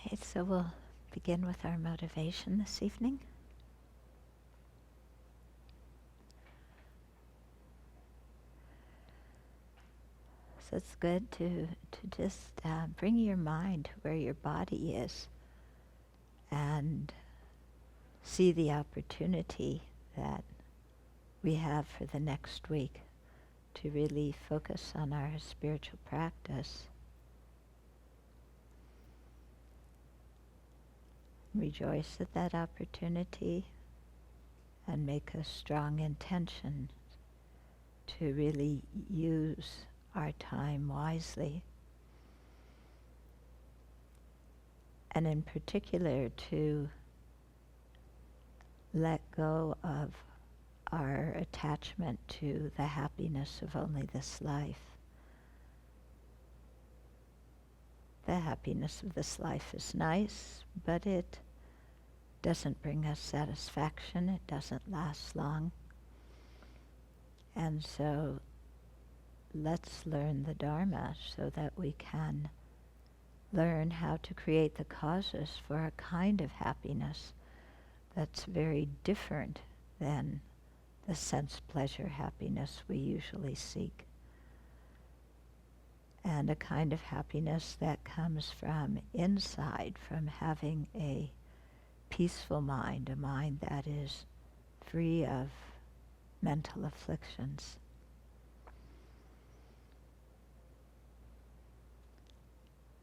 Okay, so we'll begin with our motivation this evening. So it's good to just bring your mind to where your body is and see the opportunity that we have for the next week to really focus on our spiritual practice. Rejoice at that opportunity and make a strong intention to really use our time wisely. And in particular, to let go of our attachment to the happiness of only this life. The happiness of this life is nice, but it doesn't bring us satisfaction. It doesn't last long. And so let's learn the Dharma so that we can learn how to create the causes for a kind of happiness that's very different than the sense pleasure happiness we usually seek. And a kind of happiness that comes from inside, from having a peaceful mind, a mind that is free of mental afflictions.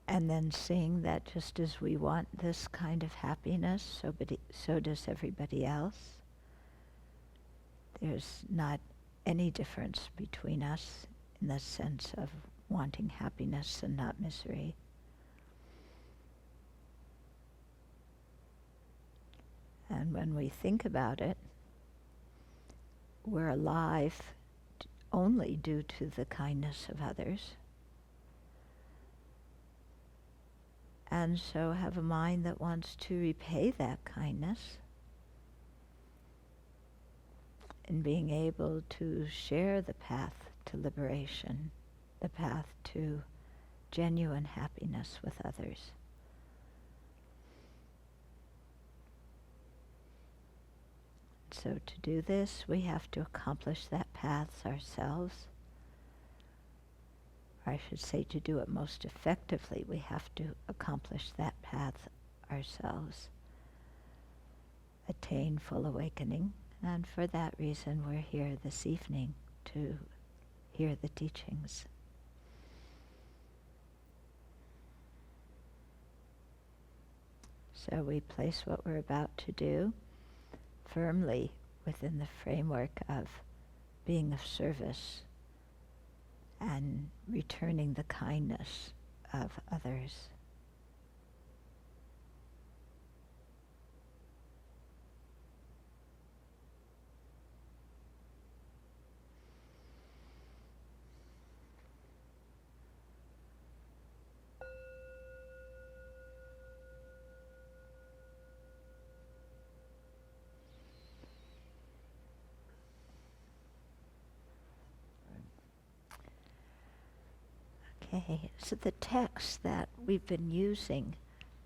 And then seeing that just as we want this kind of happiness, so does everybody else. There's not any difference between us in the sense of wanting happiness and not misery. And when we think about it, we're alive only due to the kindness of others. And so have a mind that wants to repay that kindness and being able to share the path to liberation, the path to genuine happiness with others. So to do this, we have to accomplish that path ourselves. Or I should say, to do it most effectively, we have to accomplish that path ourselves. Attain full awakening. And for that reason, we're here this evening to hear the teachings. So we place what we're about to do firmly within the framework of being of service and returning the kindness of others. Okay, so the text that we've been using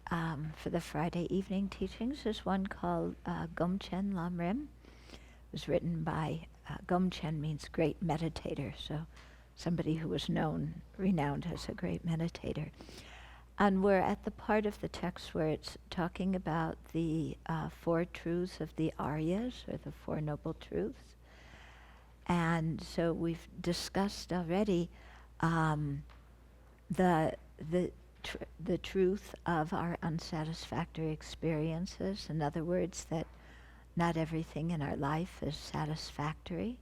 for the Friday evening teachings is one called Gomchen Lamrim. It was written by, Gomchen means great meditator, so somebody who was renowned as a great meditator. And we're at the part of the text where it's talking about the four truths of the Aryas, or the Four Noble Truths. And so we've discussed already the truth of our unsatisfactory experiences. In other words, that not everything in our life is satisfactory.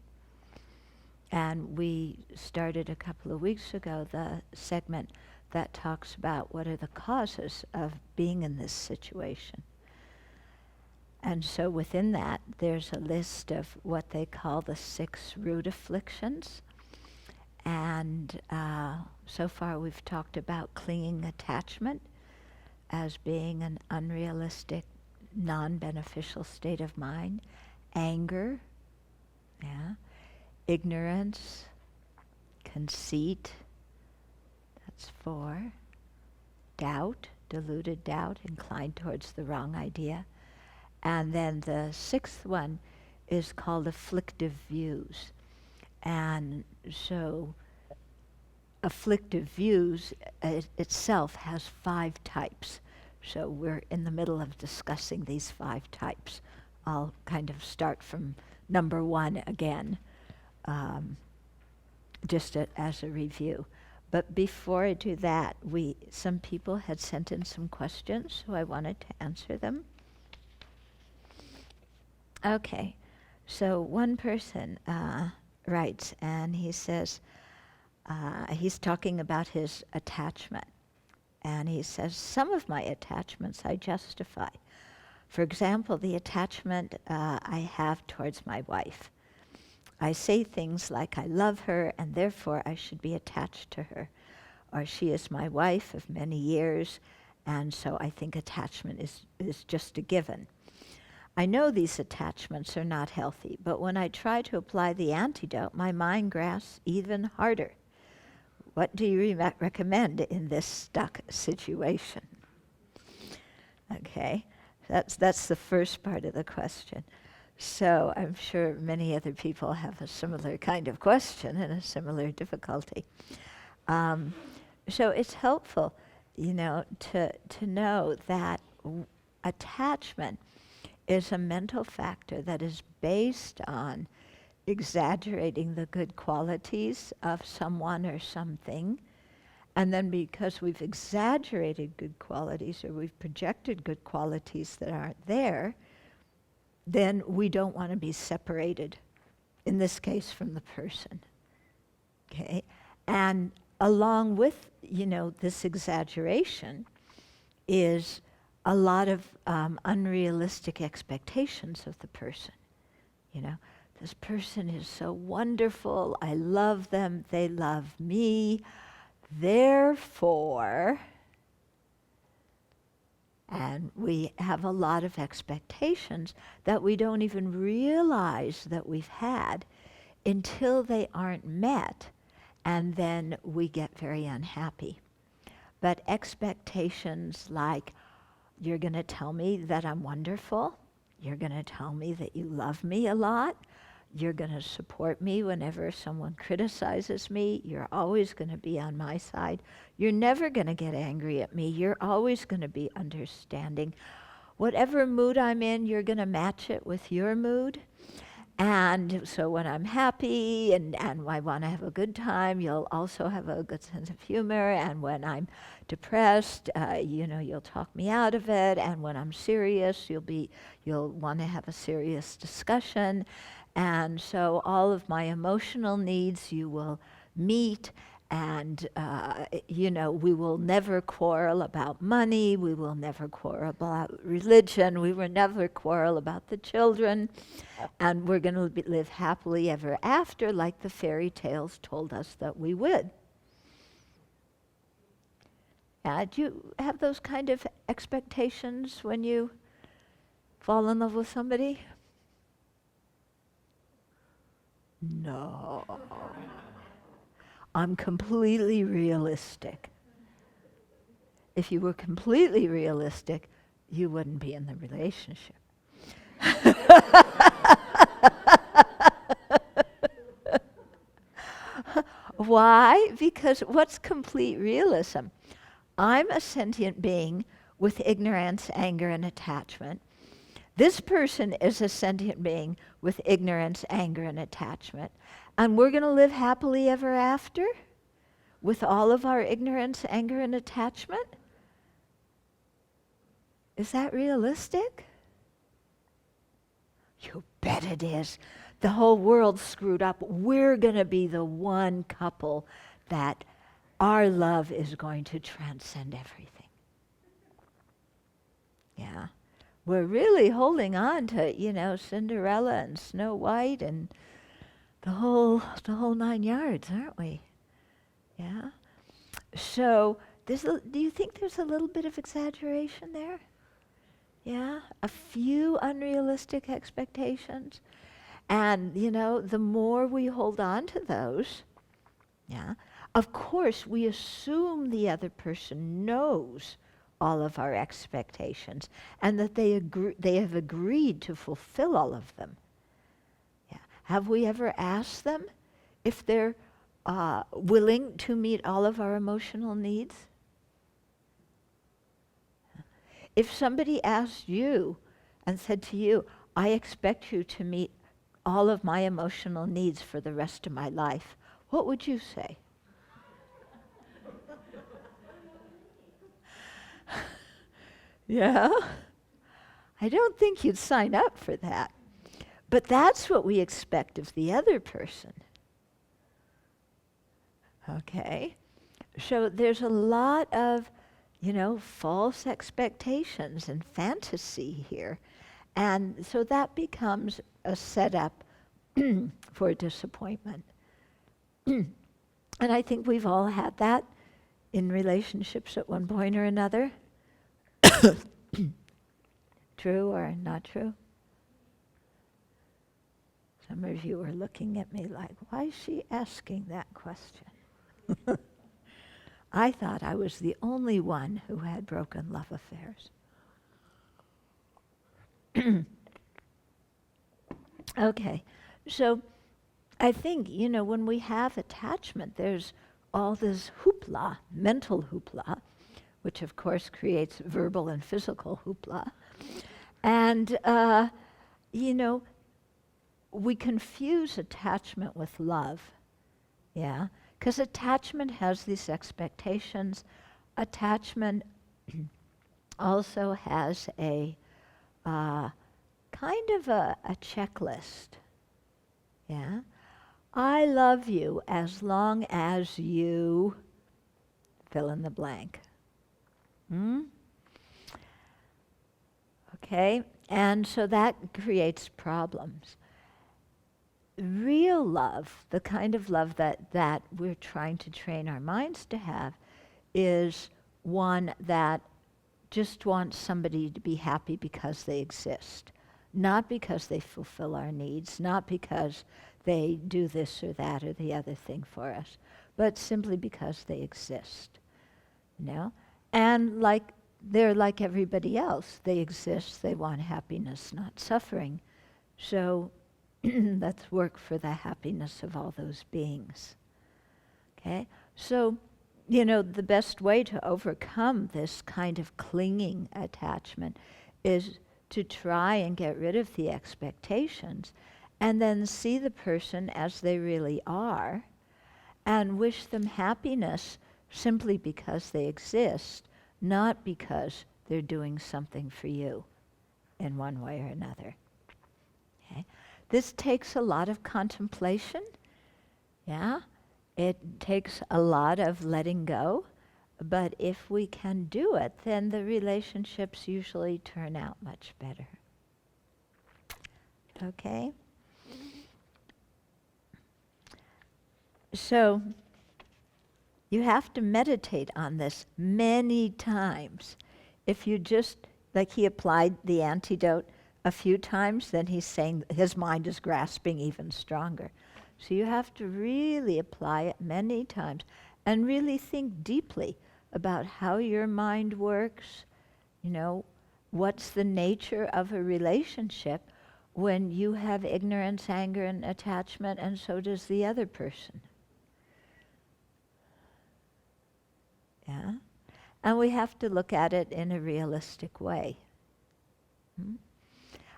And we started a couple of weeks ago the segment that talks about what are the causes of being in this situation. And so within that, there's a list of what they call the 6 root afflictions. And so far we've talked about clinging attachment as being an unrealistic, non-beneficial state of mind. Anger, ignorance, conceit, that's 4. Doubt, deluded doubt, inclined towards the wrong idea. And then the sixth one is called afflictive views. And so afflictive views itself has 5 types. So we're in the middle of discussing these 5 types. I'll kind of start from number 1 again, just as a review. But before I do that, some people had sent in some questions, so I wanted to answer them. Okay, so one person writes, and he says, he's talking about his attachment. And he says, some of my attachments I justify. For example, the attachment I have towards my wife. I say things like I love her and therefore I should be attached to her. Or she is my wife of many years, and so I think attachment is just a given. I know these attachments are not healthy, but when I try to apply the antidote, my mind grasps even harder. What do you recommend in this stuck situation? Okay, that's the first part of the question. So I'm sure many other people have a similar kind of question and a similar difficulty. So it's helpful, to know that attachment is a mental factor that is based on exaggerating the good qualities of someone or something. And then because we've exaggerated good qualities or we've projected good qualities that aren't there, then we don't want to be separated, in this case, from the person. Okay? And along with, this exaggeration is a lot of unrealistic expectations of the person. This person is so wonderful, I love them, they love me, therefore, and we have a lot of expectations that we don't even realize that we've had until they aren't met, and then we get very unhappy. But expectations like, you're going to tell me that I'm wonderful, you're going to tell me that you love me a lot, you're going to support me whenever someone criticizes me, you're always going to be on my side, you're never going to get angry at me, you're always going to be understanding. Whatever mood I'm in, you're going to match it with your mood. And so when I'm happy and I want to have a good time, you'll also have a good sense of humor. And when I'm depressed, you'll talk me out of it. And when I'm serious, you'll want to have a serious discussion. And so all of my emotional needs you will meet. And, we will never quarrel about money. We will never quarrel about religion. We will never quarrel about the children. And we're going to live happily ever after, like the fairy tales told us that we would. Do you have those kind of expectations when you fall in love with somebody? No. I'm completely realistic. If you were completely realistic, you wouldn't be in the relationship. Why? Because what's complete realism? I'm a sentient being with ignorance, anger, and attachment. This person is a sentient being with ignorance, anger, and attachment. And we're going to live happily ever after with all of our ignorance, anger, and attachment? Is that realistic? You bet it is. The whole world's screwed up. We're going to be the one couple that our love is going to transcend everything. Yeah. We're really holding on to, Cinderella and Snow White and the whole 9 yards, aren't we? Yeah. So, do you think there's a little bit of exaggeration there? Yeah, a few unrealistic expectations. And, the more we hold on to those, yeah, of course we assume the other person knows all of our expectations, and that they have agreed to fulfill all of them. Yeah. Have we ever asked them if they're willing to meet all of our emotional needs? If somebody asked you and said to you, I expect you to meet all of my emotional needs for the rest of my life, what would you say? Yeah? I don't think you'd sign up for that. But that's what we expect of the other person. Okay? So there's a lot of, false expectations and fantasy here. And so that becomes a setup for disappointment. And I think we've all had that in relationships at one point or another. True or not true? Some of you are looking at me like, why is she asking that question? I thought I was the only one who had broken love affairs. Okay, so I think, when we have attachment, there's all this hoopla, mental hoopla, which of course creates verbal and physical hoopla. And, we confuse attachment with love, yeah? Because attachment has these expectations. Attachment also has a kind of a checklist, yeah? I love you as long as you fill in the blank. Okay, and so that creates problems. Real love, the kind of love that we're trying to train our minds to have, is one that just wants somebody to be happy because they exist. Not because they fulfill our needs, not because they do this or that or the other thing for us, but simply because they exist. And they're like everybody else. They exist, they want happiness, not suffering. So let's work for the happiness of all those beings. Okay? So, the best way to overcome this kind of clinging attachment is to try and get rid of the expectations and then see the person as they really are and wish them happiness simply because they exist, not because they're doing something for you in one way or another. Okay? This takes a lot of contemplation, yeah? It takes a lot of letting go, but if we can do it, then the relationships usually turn out much better. Okay? So, you have to meditate on this many times. If you just, like he applied the antidote a few times, then he's saying his mind is grasping even stronger. So you have to really apply it many times and really think deeply about how your mind works, what's the nature of a relationship when you have ignorance, anger, and attachment, and so does the other person. Yeah? And we have to look at it in a realistic way.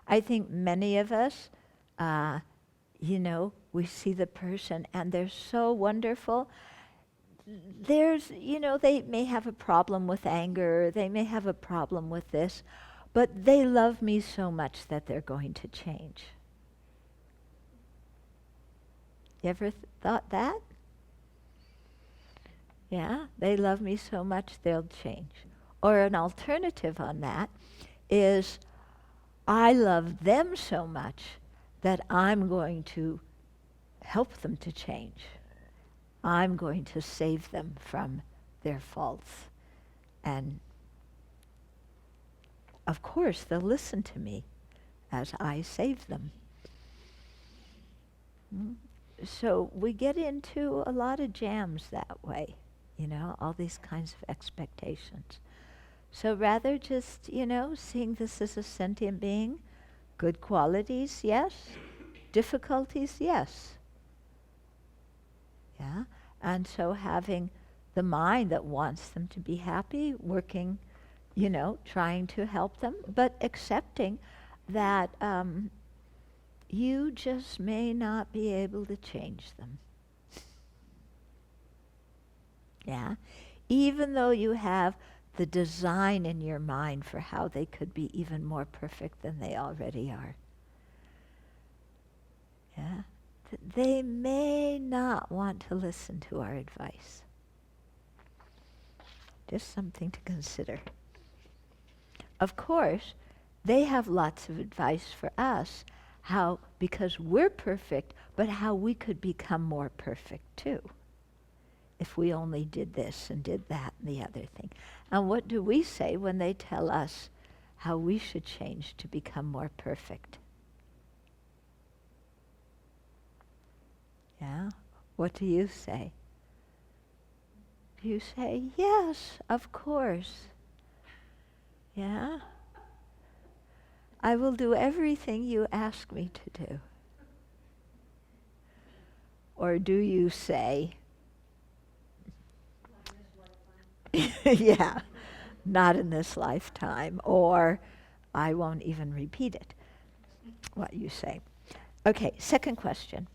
I think many of us, we see the person and they're so wonderful. There's, they may have a problem with anger, they may have a problem with this, but they love me so much that they're going to change. You ever thought that? Yeah, they love me so much they'll change. Or an alternative on that is, I love them so much that I'm going to help them to change. I'm going to save them from their faults. And of course, they'll listen to me as I save them. So we get into a lot of jams that way, all these kinds of expectations. So rather just, seeing this as a sentient being, good qualities, yes. Difficulties, yes. Yeah. And so having the mind that wants them to be happy, working, trying to help them, but accepting that you just may not be able to change them. Yeah. Even though you have the design in your mind for how they could be even more perfect than they already are. Yeah. They may not want to listen to our advice. Just something to consider. Of course, they have lots of advice for us, how, because we're perfect, but how we could become more perfect too, if we only did this and did that and the other thing. And what do we say when they tell us how we should change to become more perfect? Yeah? What do you say? Do you say, yes, of course. Yeah? I will do everything you ask me to do. Or do you say, yeah, not in this lifetime, or I won't even repeat it, what you say. Okay, second question.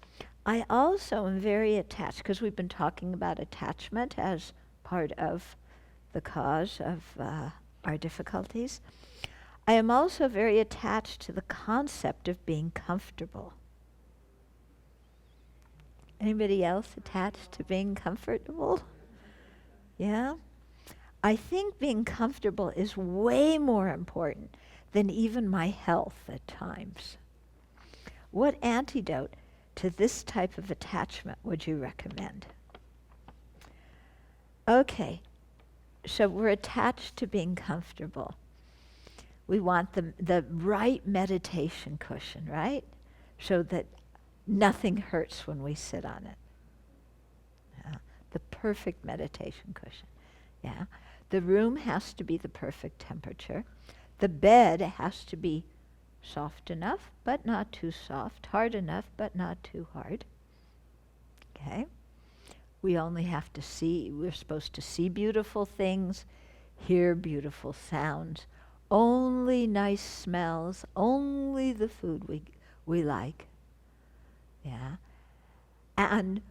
I also am very attached, because we've been talking about attachment as part of the cause of our difficulties. I am also very attached to the concept of being comfortable. Anybody else attached to being comfortable? Yeah? I think being comfortable is way more important than even my health at times. What antidote to this type of attachment would you recommend? Okay, so we're attached to being comfortable. We want the right meditation cushion, right? So that nothing hurts when we sit on it. Yeah. The perfect meditation cushion. Yeah. The room has to be the perfect temperature. The bed has to be soft enough, but not too soft. Hard enough, but not too hard. Okay? We only have to see, we're supposed to see beautiful things, hear beautiful sounds, only nice smells, only the food we like. Yeah. And,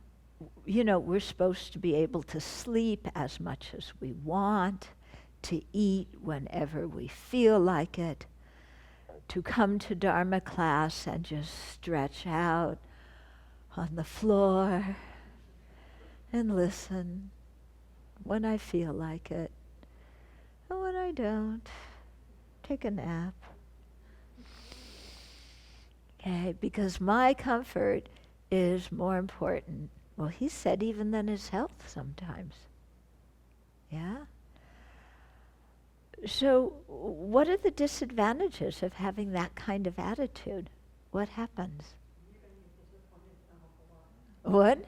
we're supposed to be able to sleep as much as we want, to eat whenever we feel like it, to come to Dharma class and just stretch out on the floor and listen when I feel like it. And when I don't, take a nap. Okay, because my comfort is more important. Well, he said even than his health sometimes. Yeah? So what are the disadvantages of having that kind of attitude? What happens? What?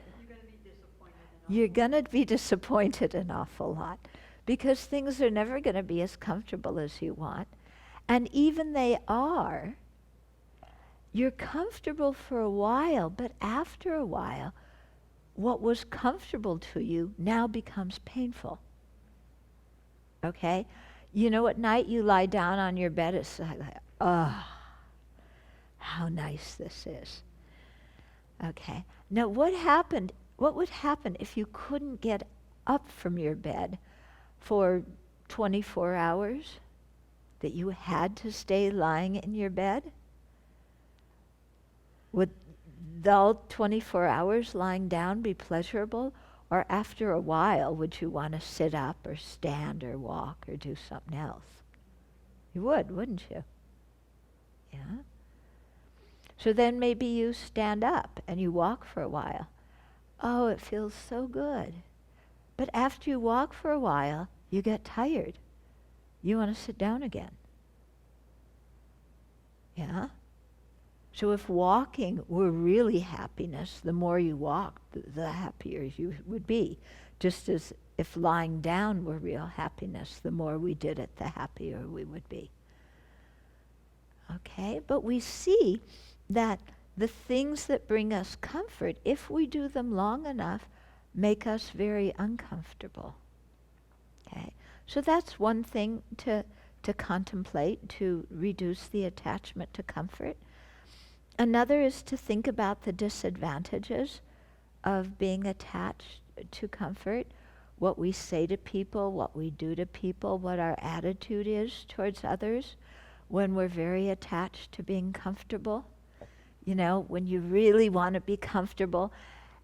You're going to be disappointed an awful lot because things are never going to be as comfortable as you want. And even they are, you're comfortable for a while, but after a while, what was comfortable to you now becomes painful. Okay? At night you lie down on your bed, it's like, oh, how nice this is. Okay. Now what would happen if you couldn't get up from your bed for 24 hours? That you had to stay lying in your bed? Would the 24 hours lying down be pleasurable? Or after a while, would you want to sit up or stand or walk or do something else? You would, wouldn't you? Yeah? So then maybe you stand up and you walk for a while. Oh, it feels so good. But after you walk for a while, you get tired. You want to sit down again. Yeah? So if walking were really happiness, the more you walked, the happier you would be. Just as if lying down were real happiness, the more we did it, the happier we would be. Okay, but we see that the things that bring us comfort, if we do them long enough, make us very uncomfortable. Okay, so that's one thing to contemplate, to reduce the attachment to comfort. Another is to think about the disadvantages of being attached to comfort, what we say to people, what we do to people, what our attitude is towards others when we're very attached to being comfortable. You know, when you really want to be comfortable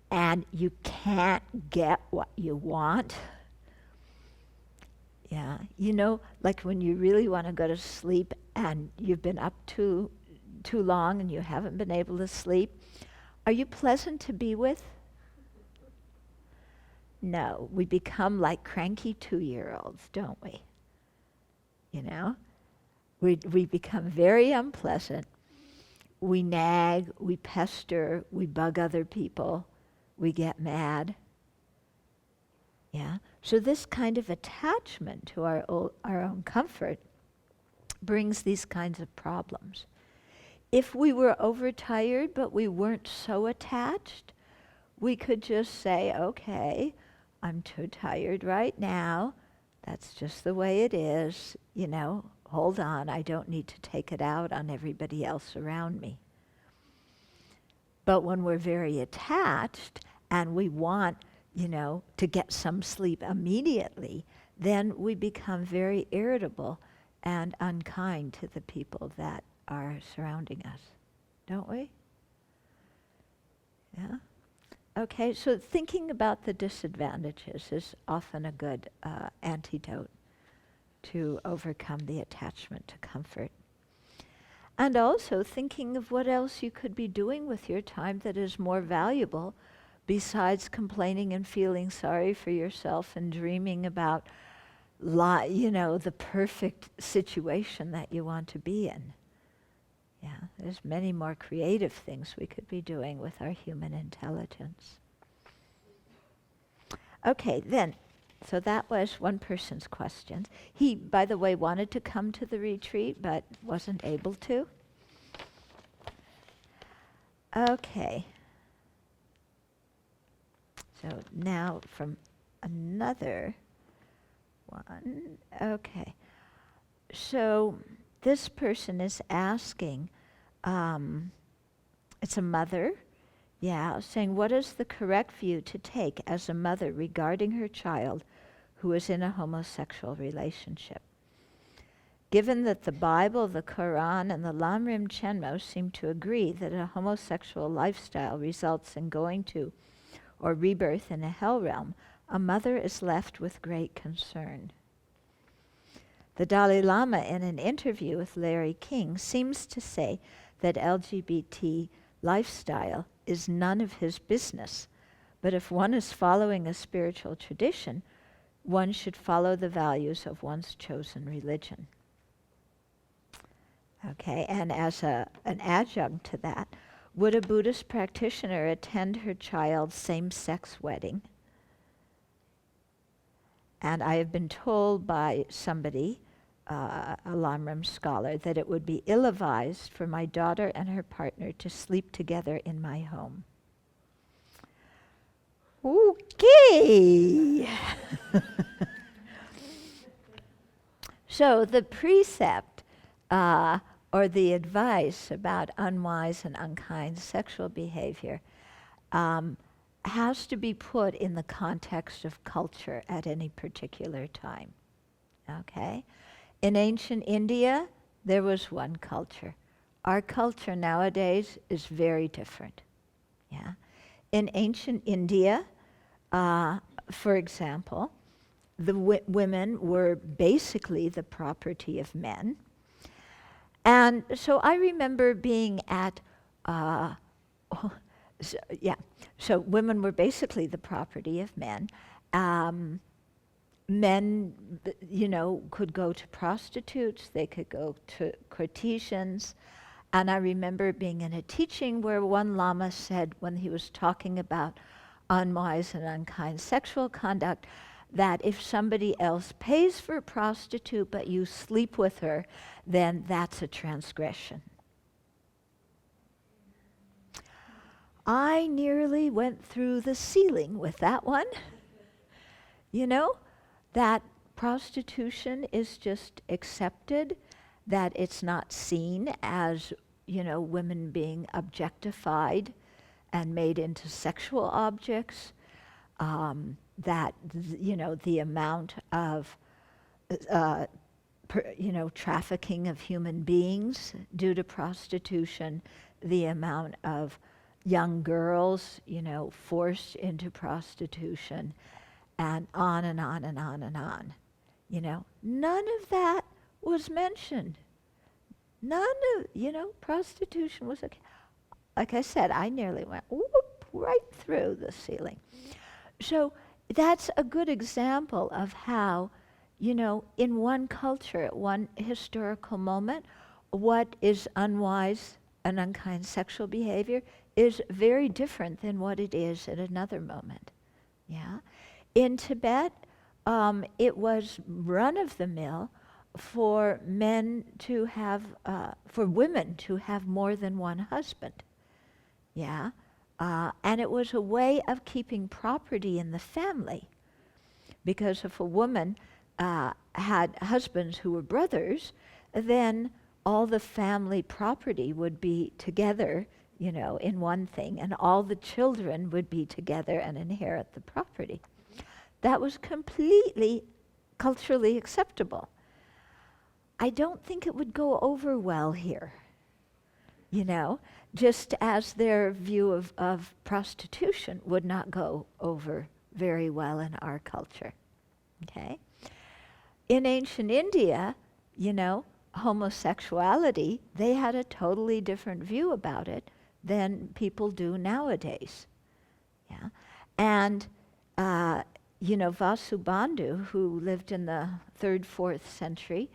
and you can't get what you want. Yeah, you know, like when you really want to go to sleep and you've been up too long and you haven't been able to sleep. Are you pleasant to be with? No, we become like cranky 2-year-olds, don't we? You know, we become very unpleasant. We nag, we pester, we bug other people, we get mad. Yeah, so this kind of attachment to our own comfort brings these kinds of problems. If we were overtired but we weren't so attached, we could just say, okay, I'm too tired right now. That's just the way it is. You know, hold on, I don't need to take it out on everybody else around me. But when we're very attached and we want, you know, to get some sleep immediately, then we become very irritable and unkind to the people that are surrounding us, don't we? Yeah? Okay, so thinking about the disadvantages is often a good antidote to overcome the attachment to comfort. And also thinking of what else you could be doing with your time that is more valuable besides complaining and feeling sorry for yourself and dreaming about, you know, the perfect situation that you want to be in. Yeah, there's many more creative things we could be doing with our human intelligence. Okay, then, so that was one person's questions. He, by the way, wanted to come to the retreat, but wasn't able to. Okay. So now from another one. Okay. So this person is asking, it's a mother, saying, what is the correct view to take as a mother regarding her child who is in a homosexual relationship? Given that the Bible, the Quran, and the Lamrim Chenmo seem to agree that a homosexual lifestyle results in going to or rebirth in a hell realm, a mother is left with great concern. The Dalai Lama, in an interview with Larry King, seems to say that LGBT lifestyle is none of his business, but if one is following a spiritual tradition, one should follow the values of one's chosen religion. Okay, and as an adjunct to that, would a Buddhist practitioner attend her child's same-sex wedding? And I have been told by somebody, a Lamrim scholar, that it would be ill-advised for my daughter and her partner to sleep together in my home. Okay. So the precept or the advice about unwise and unkind sexual behavior has to be put in the context of culture at any particular time. Okay? In ancient India, there was one culture. Our culture nowadays is very different. Yeah? In ancient India, for example, the women were basically the property of men. And so I remember being at, so women were basically the property of men. Men, could go to prostitutes, they could go to courtesans. And I remember being in a teaching where one Lama said, when he was talking about unwise and unkind sexual conduct, that if somebody else pays for a prostitute but you sleep with her, then that's a transgression. I nearly went through the ceiling with that one. You know, that prostitution is just accepted, that it's not seen as, women being objectified and made into sexual objects, that, the amount of, trafficking of human beings due to prostitution, the amount of young girls, forced into prostitution, and on and on and on and on. None of that was mentioned. None of, prostitution was okay. Like I said, I nearly went whoop right through the ceiling. So that's a good example of how, in one culture, at one historical moment, what is unwise and unkind sexual behavior is very different than what it is at another moment. Yeah. In Tibet, it was run of the mill for men to have, for women to have more than one husband. Yeah. And it was a way of keeping property in the family. Because if a woman had husbands who were brothers, then all the family property would be together, in one thing, and all the children would be together and inherit the property. That was completely culturally acceptable. I don't think it would go over well here, just as their view of prostitution would not go over very well in our culture, okay? In ancient India, homosexuality, they had a totally different view about it than people do nowadays, yeah? And, Vasubandhu, who lived in the 3rd, 4th century,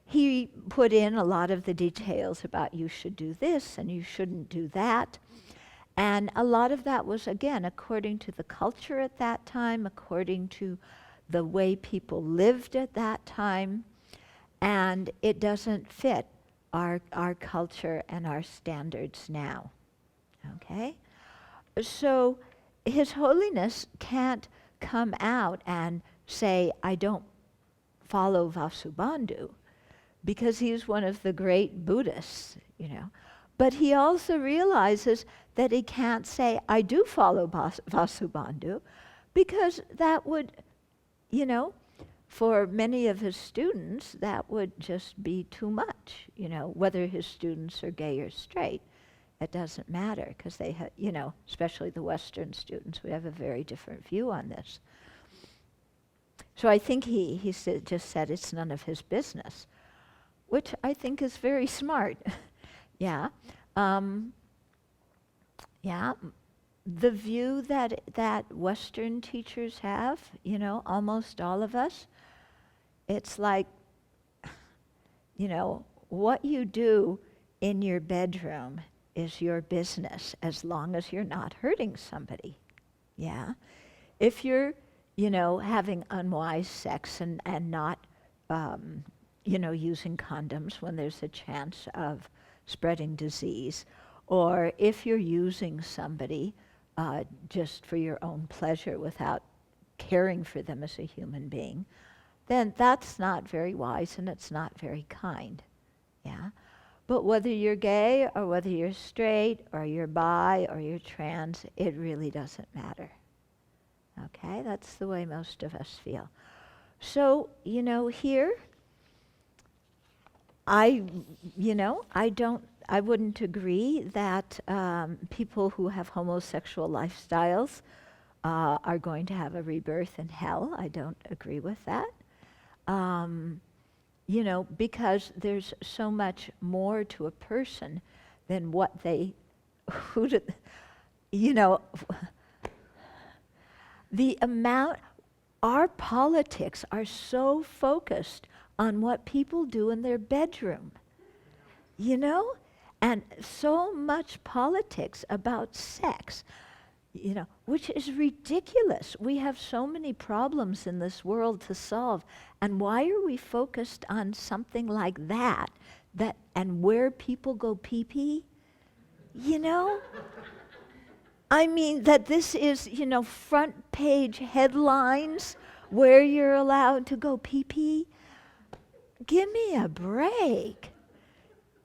he put in a lot of the details about you should do this and you shouldn't do that. And a lot of that was, again, according to the culture at that time, according to the way people lived at that time. And it doesn't fit our culture and our standards now. Okay? So His Holiness can't come out and say, I don't follow Vasubandhu, because he's one of the great Buddhists, But he also realizes that he can't say, I do follow Vasubandhu, because that would, for many of his students, that would just be too much, whether his students are gay or straight. It doesn't matter, because they have, especially the Western students, we have a very different view on this. So I think he just said it's none of his business, which I think is very smart. Yeah. Yeah. The view that Western teachers have, almost all of us, it's like, what you do in your bedroom is your business as long as you're not hurting somebody. Yeah. If you're, having unwise sex and not, using condoms when there's a chance of spreading disease, or if you're using somebody just for your own pleasure without caring for them as a human being, then that's not very wise and it's not very kind. Yeah. But whether you're gay or whether you're straight or you're bi or you're trans, it really doesn't matter. Okay, that's the way most of us feel. So, here, I wouldn't agree that people who have homosexual lifestyles are going to have a rebirth in hell. I don't agree with that. Because there's so much more to a person than what they, the amount, our politics are so focused on what people do in their bedroom, and so much politics about sex. which is ridiculous. We have so many problems in this world to solve. And why are we focused on something like that and where people go pee-pee? I mean, that this is, front page headlines where you're allowed to go pee-pee. Give me a break.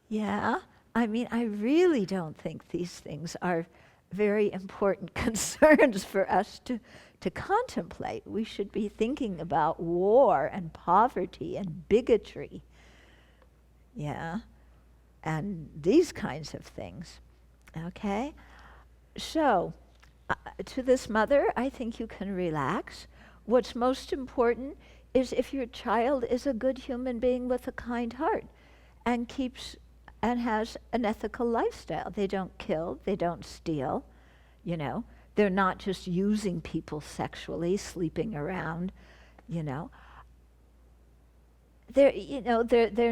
Yeah? I mean, I really don't think these things are very important concerns for us to contemplate. We should be thinking about war and poverty and bigotry. Yeah? And these kinds of things. Okay? So, to this mother, I think you can relax. What's most important is if your child is a good human being with a kind heart and has an ethical lifestyle. They don't kill, they don't steal, They're not just using people sexually, sleeping around, They're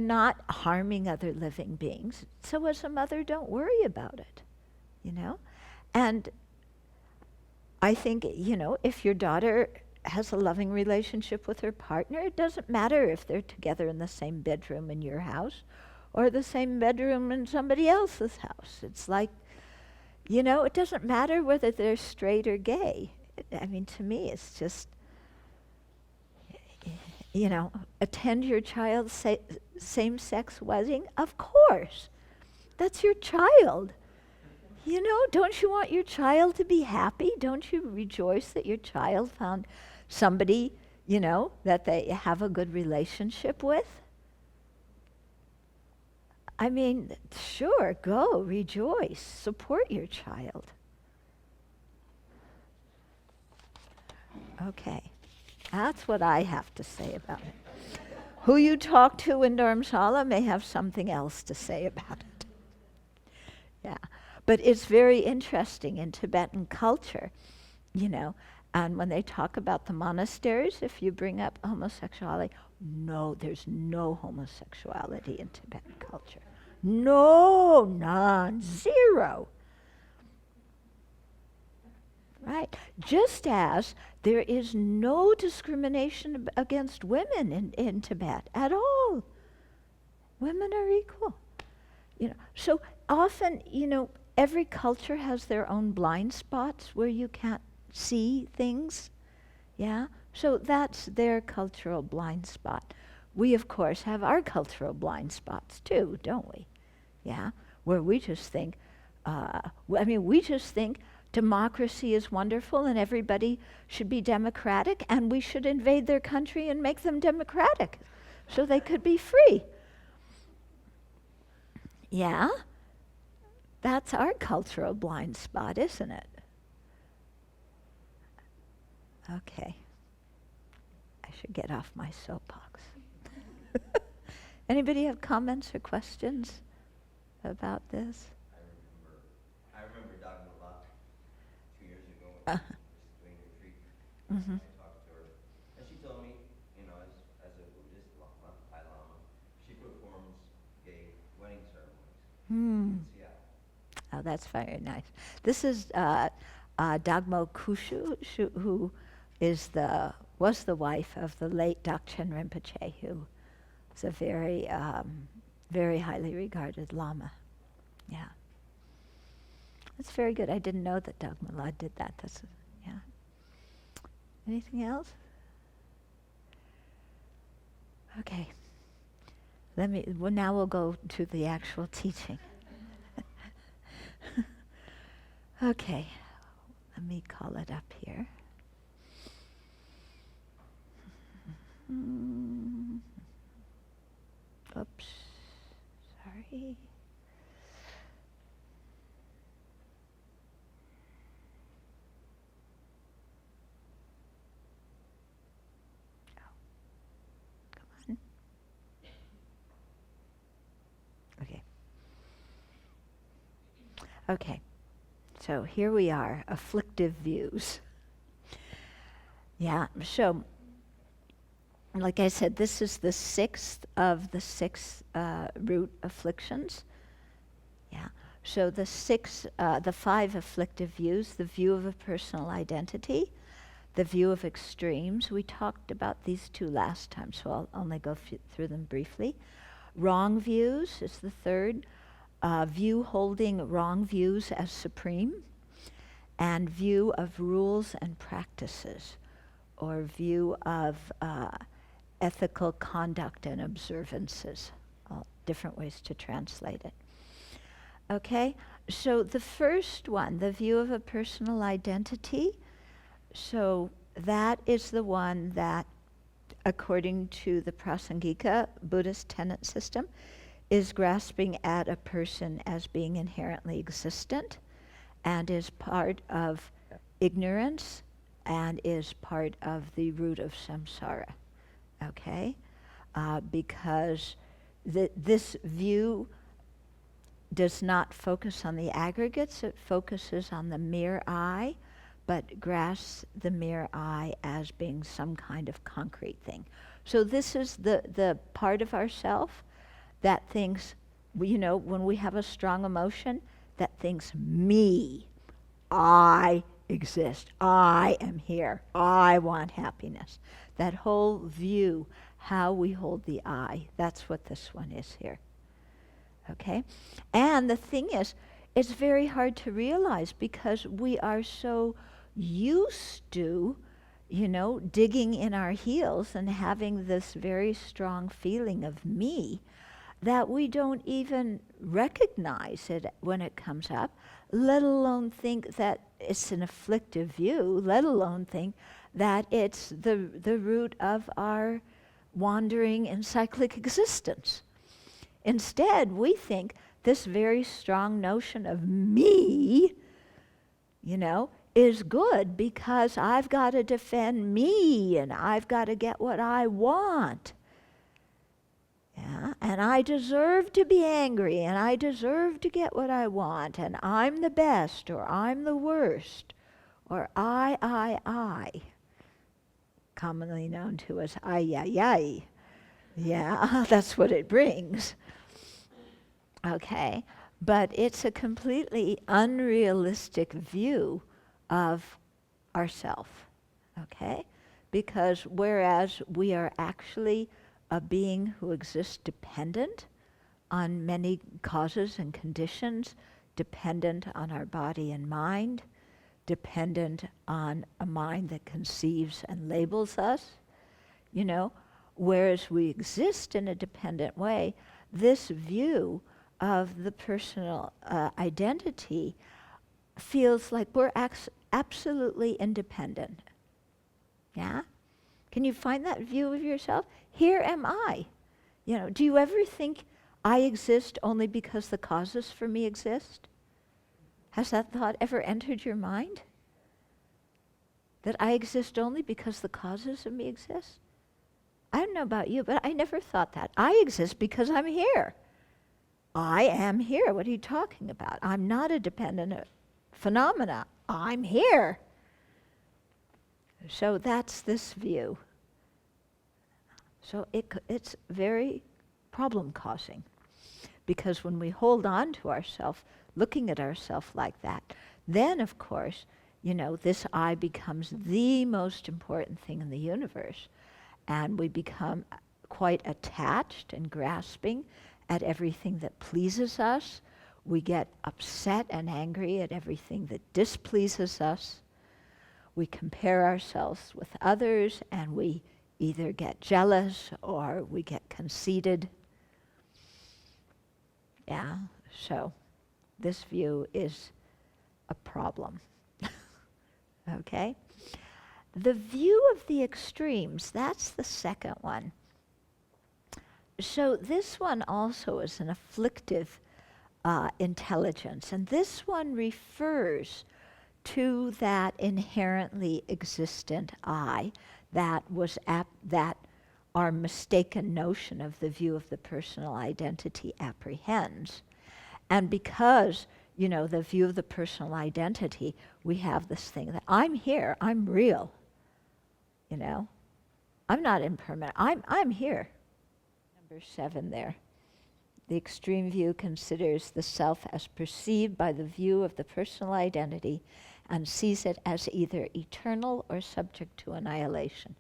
not harming other living beings. So as a mother, don't worry about it, And I think, if your daughter has a loving relationship with her partner, it doesn't matter if they're together in the same bedroom in your house or the same bedroom in somebody else's house. It's like, it doesn't matter whether they're straight or gay. I mean, to me, it's just, attend your child's same-sex wedding? Of course. That's your child. Don't you want your child to be happy? Don't you rejoice that your child found somebody, that they have a good relationship with? I mean, sure, go, rejoice, support your child. Okay, that's what I have to say about it. Who you talk to in Dharamshala may have something else to say about it. Yeah, but it's very interesting in Tibetan culture, and when they talk about the monasteries, if you bring up homosexuality, no, there's no homosexuality in Tibetan culture. No, none, zero. Right? Just as there is no discrimination against women in Tibet at all. Women are equal. So often, every culture has their own blind spots where you can't see things. Yeah? So that's their cultural blind spot. We, of course, have our cultural blind spots too, don't we? Yeah? Where we just think, we just think democracy is wonderful and everybody should be democratic and we should invade their country and make them democratic so they could be free. Yeah? That's our cultural blind spot, isn't it? Okay. I should get off my soapbox. Anybody have comments or questions about this? I remember Dr. Malak 2 years ago when I was doing a retreat. I talked to her, and she told me, as a Buddhist Lama, Thai Lama, she performs gay wedding ceremonies in Seattle. Oh, that's very nice. This is Dagmo Kushu, who was the wife of the late Gomchen Rinpoche, who was a very, very highly regarded Lama. Yeah. That's very good. I didn't know that Dagmala did that. Yeah. Anything else? Okay. Now we'll go to the actual teaching. Okay. Let me call it up here. Oops. Sorry. Come on. Okay. Okay. So here we are, afflictive views. Yeah, so like I said, this is the sixth of the six root afflictions. Yeah. So the five afflictive views: the view of a personal identity, the view of extremes. We talked about these two last time, so I'll only go through them briefly. Wrong views is the third. View holding wrong views as supreme, and view of rules and practices, or view of ethical conduct and observances. All different ways to translate it. Okay, so the first one, the view of a personal identity, so that is the one that, according to the Prasangika Buddhist tenet system, is grasping at a person as being inherently existent and is part of ignorance and is part of the root of samsara. Okay? Because this view does not focus on the aggregates, it focuses on the mere I, but grasps the mere I as being some kind of concrete thing. So this is the part of ourself that thinks, when we have a strong emotion, that thinks me, I exist, I am here, I want happiness. That whole view, how we hold the I, that's what this one is here. Okay? And the thing is, it's very hard to realize because we are so used to, digging in our heels and having this very strong feeling of me that we don't even recognize it when it comes up, let alone think that it's an afflictive view, let alone think that it's the root of our wandering in cyclic existence. Instead, we think this very strong notion of me, is good because I've got to defend me and I've got to get what I want. Yeah, and I deserve to be angry and I deserve to get what I want and I'm the best or I'm the worst or I. Commonly known to as ay. Yeah, that's what it brings. Okay, but it's a completely unrealistic view of ourself, okay? Because whereas we are actually a being who exists dependent on many causes and conditions, dependent on our body and mind, dependent on a mind that conceives and labels us, whereas we exist in a dependent way, this view of the personal identity feels like we're absolutely independent. Yeah? Can you find that view of yourself? Here am I. Do you ever think I exist only because the causes for me exist? Has that thought ever entered your mind? That I exist only because the causes of me exist? I don't know about you, but I never thought that. I exist because I'm here. I am here. What are you talking about? I'm not a dependent phenomena. I'm here. So that's this view. So it's very problem-causing. Because when we hold on to ourselves, looking at ourselves like that, then of course, this I becomes the most important thing in the universe. And we become quite attached and grasping at everything that pleases us. We get upset and angry at everything that displeases us. We compare ourselves with others and we either get jealous or we get conceited. Yeah, so this view is a problem. Okay? The view of the extremes, that's the second one. So this one also is an afflictive intelligence, and this one refers to that inherently existent I that was that our mistaken notion of the view of the personal identity apprehends. And because, the view of the personal identity, we have this thing that I'm here, I'm real, I'm not impermanent, I'm here. Number 7 there. The extreme view considers the self as perceived by the view of the personal identity and sees it as either eternal or subject to annihilation.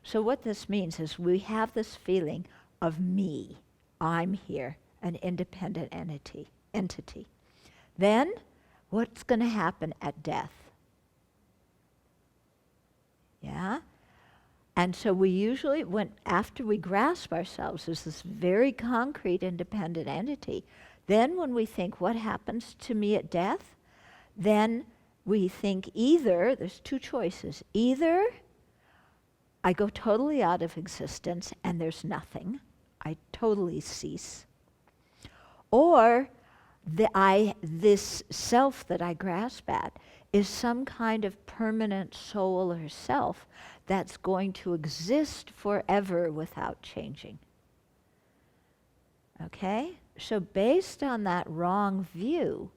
So what this means is we have this feeling of me, I'm here, an independent entity. Then, what's going to happen at death? Yeah? And so we usually, after we grasp ourselves as this very concrete independent entity, then when we think, what happens to me at death? Then we think either, there's two choices. Either I go totally out of existence and there's nothing. I totally cease. Or this self that I grasp at is some kind of permanent soul or self that's going to exist forever without changing. Okay? So based on that wrong view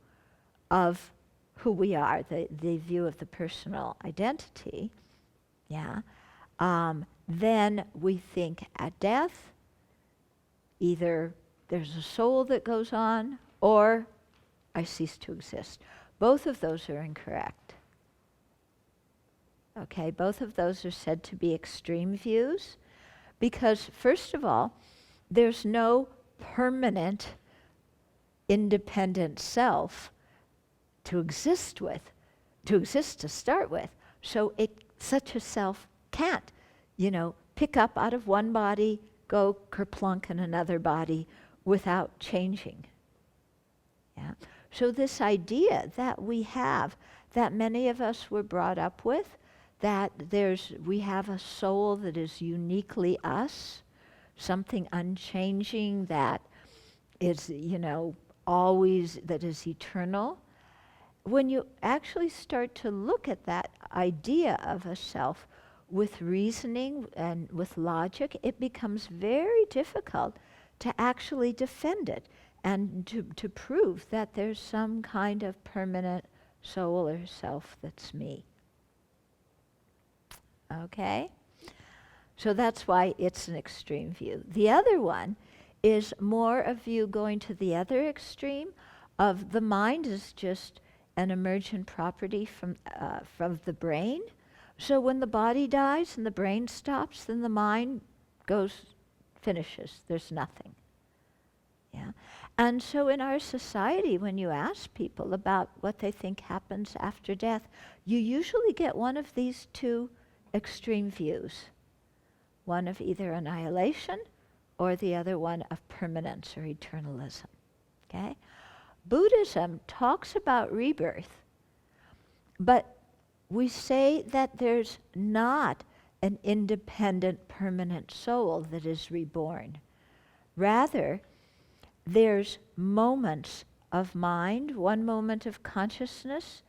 of who we are, the view of the personal identity, then we think at death, either there's a soul that goes on, or I cease to exist. Both of those are incorrect. Okay, both of those are said to be extreme views because, first of all, there's no permanent independent self to exist to start with. So such a self can't, pick up out of one body, go kerplunk in another body without changing. Yeah. So this idea that we have, that many of us were brought up with, that we have a soul that is uniquely us, something unchanging that is, always, that is eternal. When you actually start to look at that idea of a self with reasoning and with logic, it becomes very difficult to actually defend it and to prove that there's some kind of permanent soul or self that's me. Okay? So that's why it's an extreme view. The other one is more a view going to the other extreme of the mind is just an emergent property from the brain. So when the body dies and the brain stops, then the mind finishes. There's nothing. Yeah. And so in our society, when you ask people about what they think happens after death, you usually get one of these two extreme views. One of either annihilation or the other one of permanence or eternalism. Okay? Buddhism talks about rebirth, but we say that there's not an independent permanent soul that is reborn. Rather, there's moments of mind, one moment of consciousness,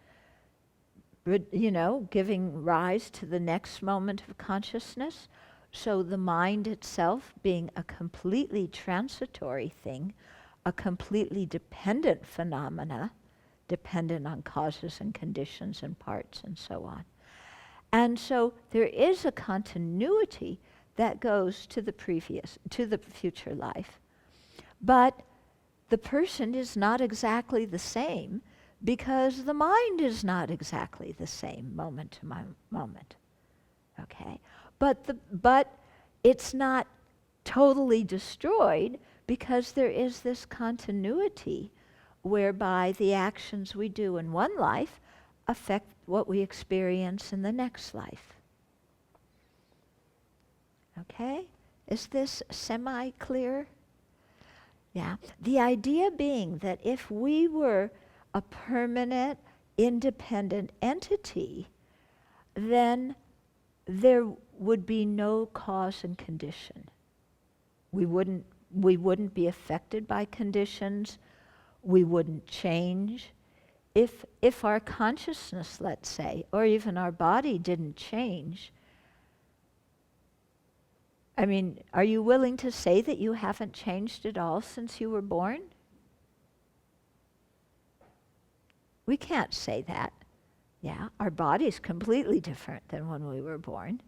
giving rise to the next moment of consciousness. So the mind itself being a completely transitory thing, a completely dependent phenomena, dependent on causes and conditions and parts and so on. And so there is a continuity that goes to the future life. But the person is not exactly the same because the mind is not exactly the same moment to moment. Okay? But it's not totally destroyed because there is this continuity whereby the actions we do in one life affect what we experience in the next life. Okay? Is this semi-clear? Yeah. The idea being that if we were a permanent, independent entity, then there would be no cause and condition. We wouldn't be affected by conditions. We wouldn't change. If our consciousness, let's say, or even our body didn't change, I mean, are you willing to say that you haven't changed at all since you were born? We can't say that. Yeah, our body's completely different than when we were born.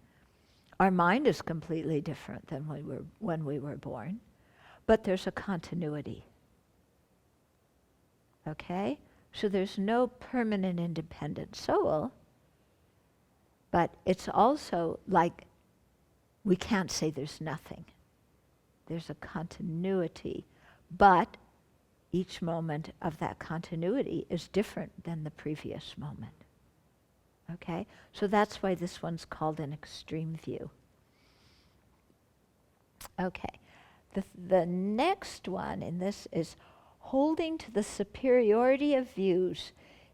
Our mind is completely different than when we were born. but there's a continuity. Okay? So there's no permanent independent soul, but it's also like we can't say there's nothing. There's a continuity, but each moment of that continuity is different than the previous moment. Okay? So that's why this one's called an extreme view. Okay. The next one in this is holding to the superiority of views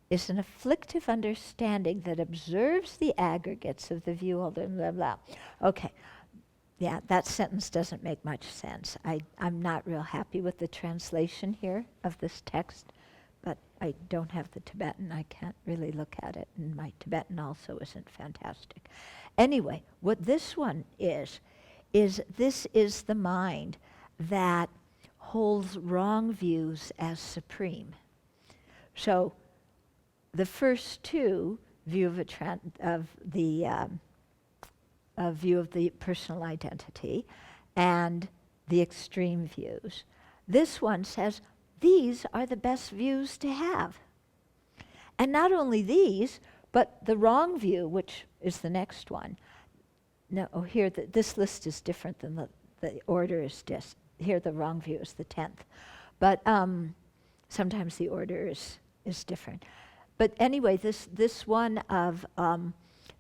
is an afflictive understanding that observes the aggregates of the view holder, blah, blah. Okay. Yeah, that sentence doesn't make much sense. I'm not real happy with the translation here of this text, but I don't have the Tibetan. I can't really look at it, and my Tibetan also isn't fantastic. Anyway, what this one is this is the mind that holds wrong views as supreme. So the first two, view of the personal identity and the extreme views. This one says these are the best views to have. And not only these, but the wrong view, which is the next one. No, here this list is different than the order is here the wrong view is the 10th. But sometimes the order is different. But anyway, this one of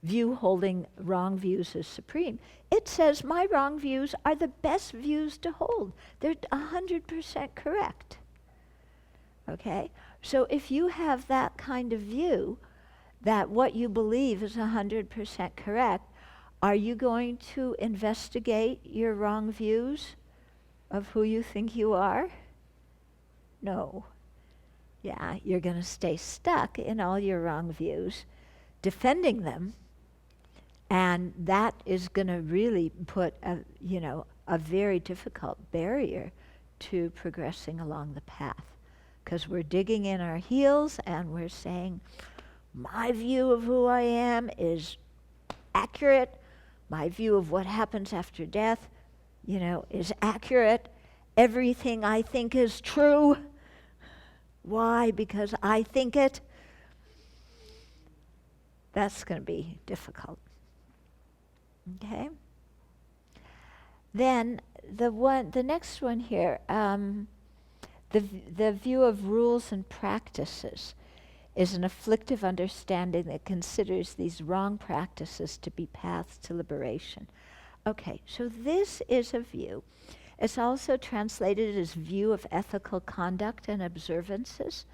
view holding wrong views as supreme, it says my wrong views are the best views to hold. They're 100% correct. Okay? So if you have that kind of view, that what you believe is 100% correct, are you going to investigate your wrong views of who you think you are? No. Yeah, you're going to stay stuck in all your wrong views, defending them, and that is going to really put a very difficult barrier to progressing along the path, because we're digging in our heels and we're saying, my view of who I am is accurate. My view of what happens after death, is accurate. Everything I think is true. Why? Because I think it. That's going to be difficult. Okay? Then the next one here, the view of rules and practices is an afflictive understanding that considers these wrong practices to be paths to liberation. Okay, so this is a view. It's also translated as view of ethical conduct and observances.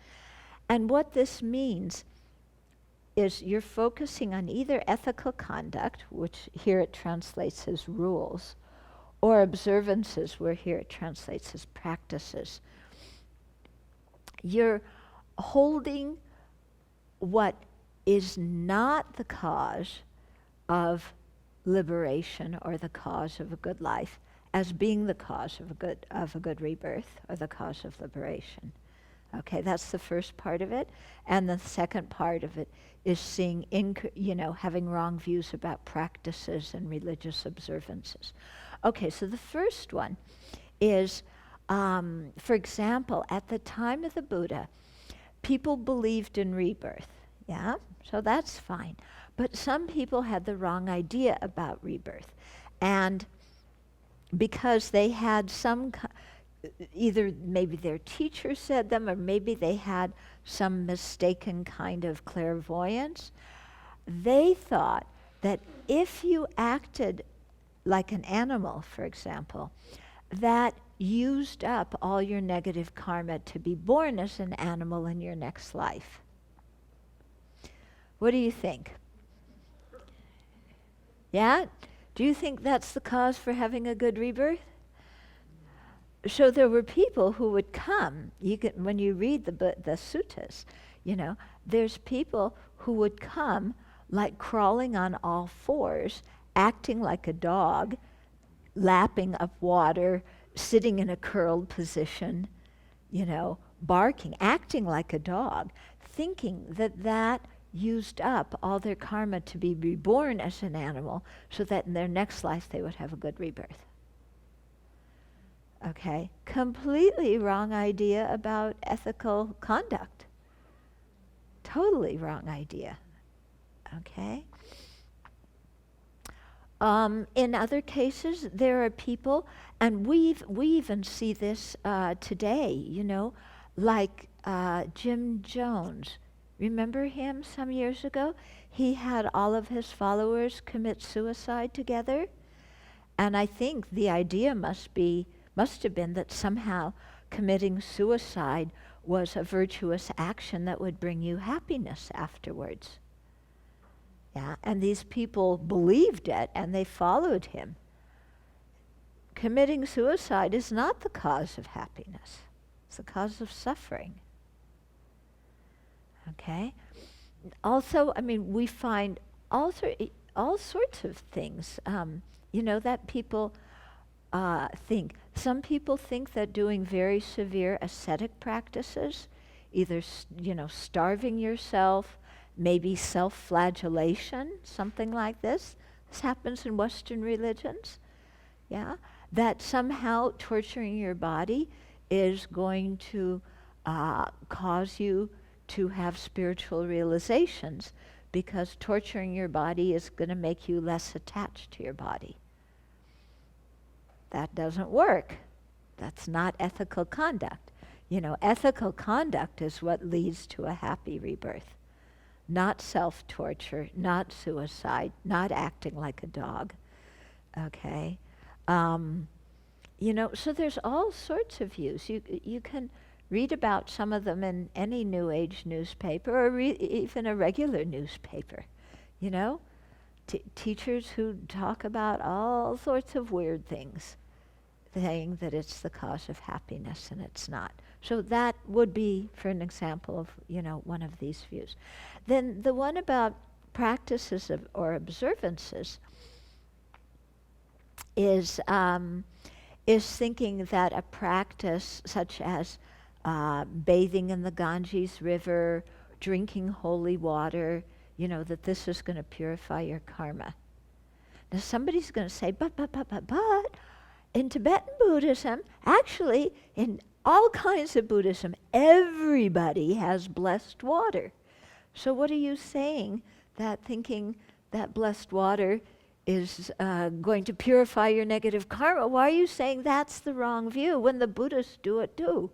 And what this means is you're focusing on either ethical conduct, which here it translates as rules, or observances, where here it translates as practices. You're holding what is not the cause of liberation or the cause of a good life as being the cause of a good rebirth or the cause of liberation. Okay, that's the first part of it. And the second part of it is seeing, having wrong views about practices and religious observances. Okay, so the first one is, for example, at the time of the Buddha, people believed in rebirth, yeah? So that's fine. But some people had the wrong idea about rebirth. And because they had either maybe their teacher said them, or maybe they had some mistaken kind of clairvoyance, they thought that if you acted like an animal, for example, that used up all your negative karma to be born as an animal in your next life. What do you think? Yeah? Do you think that's the cause for having a good rebirth? So there were people who would come. When you read the suttas, there's people who would come like crawling on all fours, acting like a dog, lapping up water, sitting in a curled position, barking, acting like a dog, thinking that used up all their karma to be reborn as an animal so that in their next life they would have a good rebirth. Okay? Completely wrong idea about ethical conduct. Totally wrong idea. Okay? In other cases, there are people, and we even see this today, like Jim Jones. Remember him some years ago? He had all of his followers commit suicide together. And I think the idea must have been that somehow committing suicide was a virtuous action that would bring you happiness afterwards. Yeah, and these people believed it and they followed him. Committing suicide is not the cause of happiness. It's the cause of suffering. Okay? Also, we find all sorts of things, that people think. Some people think that doing very severe ascetic practices, either, starving yourself, maybe self-flagellation, something like this. This happens in Western religions, yeah? That somehow torturing your body is going to cause you to have spiritual realizations, because torturing your body is going to make you less attached to your body. That doesn't work. That's not ethical conduct. Ethical conduct is what leads to a happy rebirth. Not self-torture, not suicide, not acting like a dog. Okay? So there's all sorts of views. You can read about some of them in any New Age newspaper, or even a regular newspaper. Teachers who talk about all sorts of weird things, saying that it's the cause of happiness, and it's not. So that would be, for an example of, one of these views. Then the one about practices or observances is thinking that a practice such as bathing in the Ganges River, drinking holy water, that this is going to purify your karma. Now somebody's going to say, but, in Tibetan Buddhism, actually, in all kinds of Buddhism, everybody has blessed water. So what are you saying, that thinking that blessed water is going to purify your negative karma? Why are you saying that's the wrong view when the Buddhists do it too?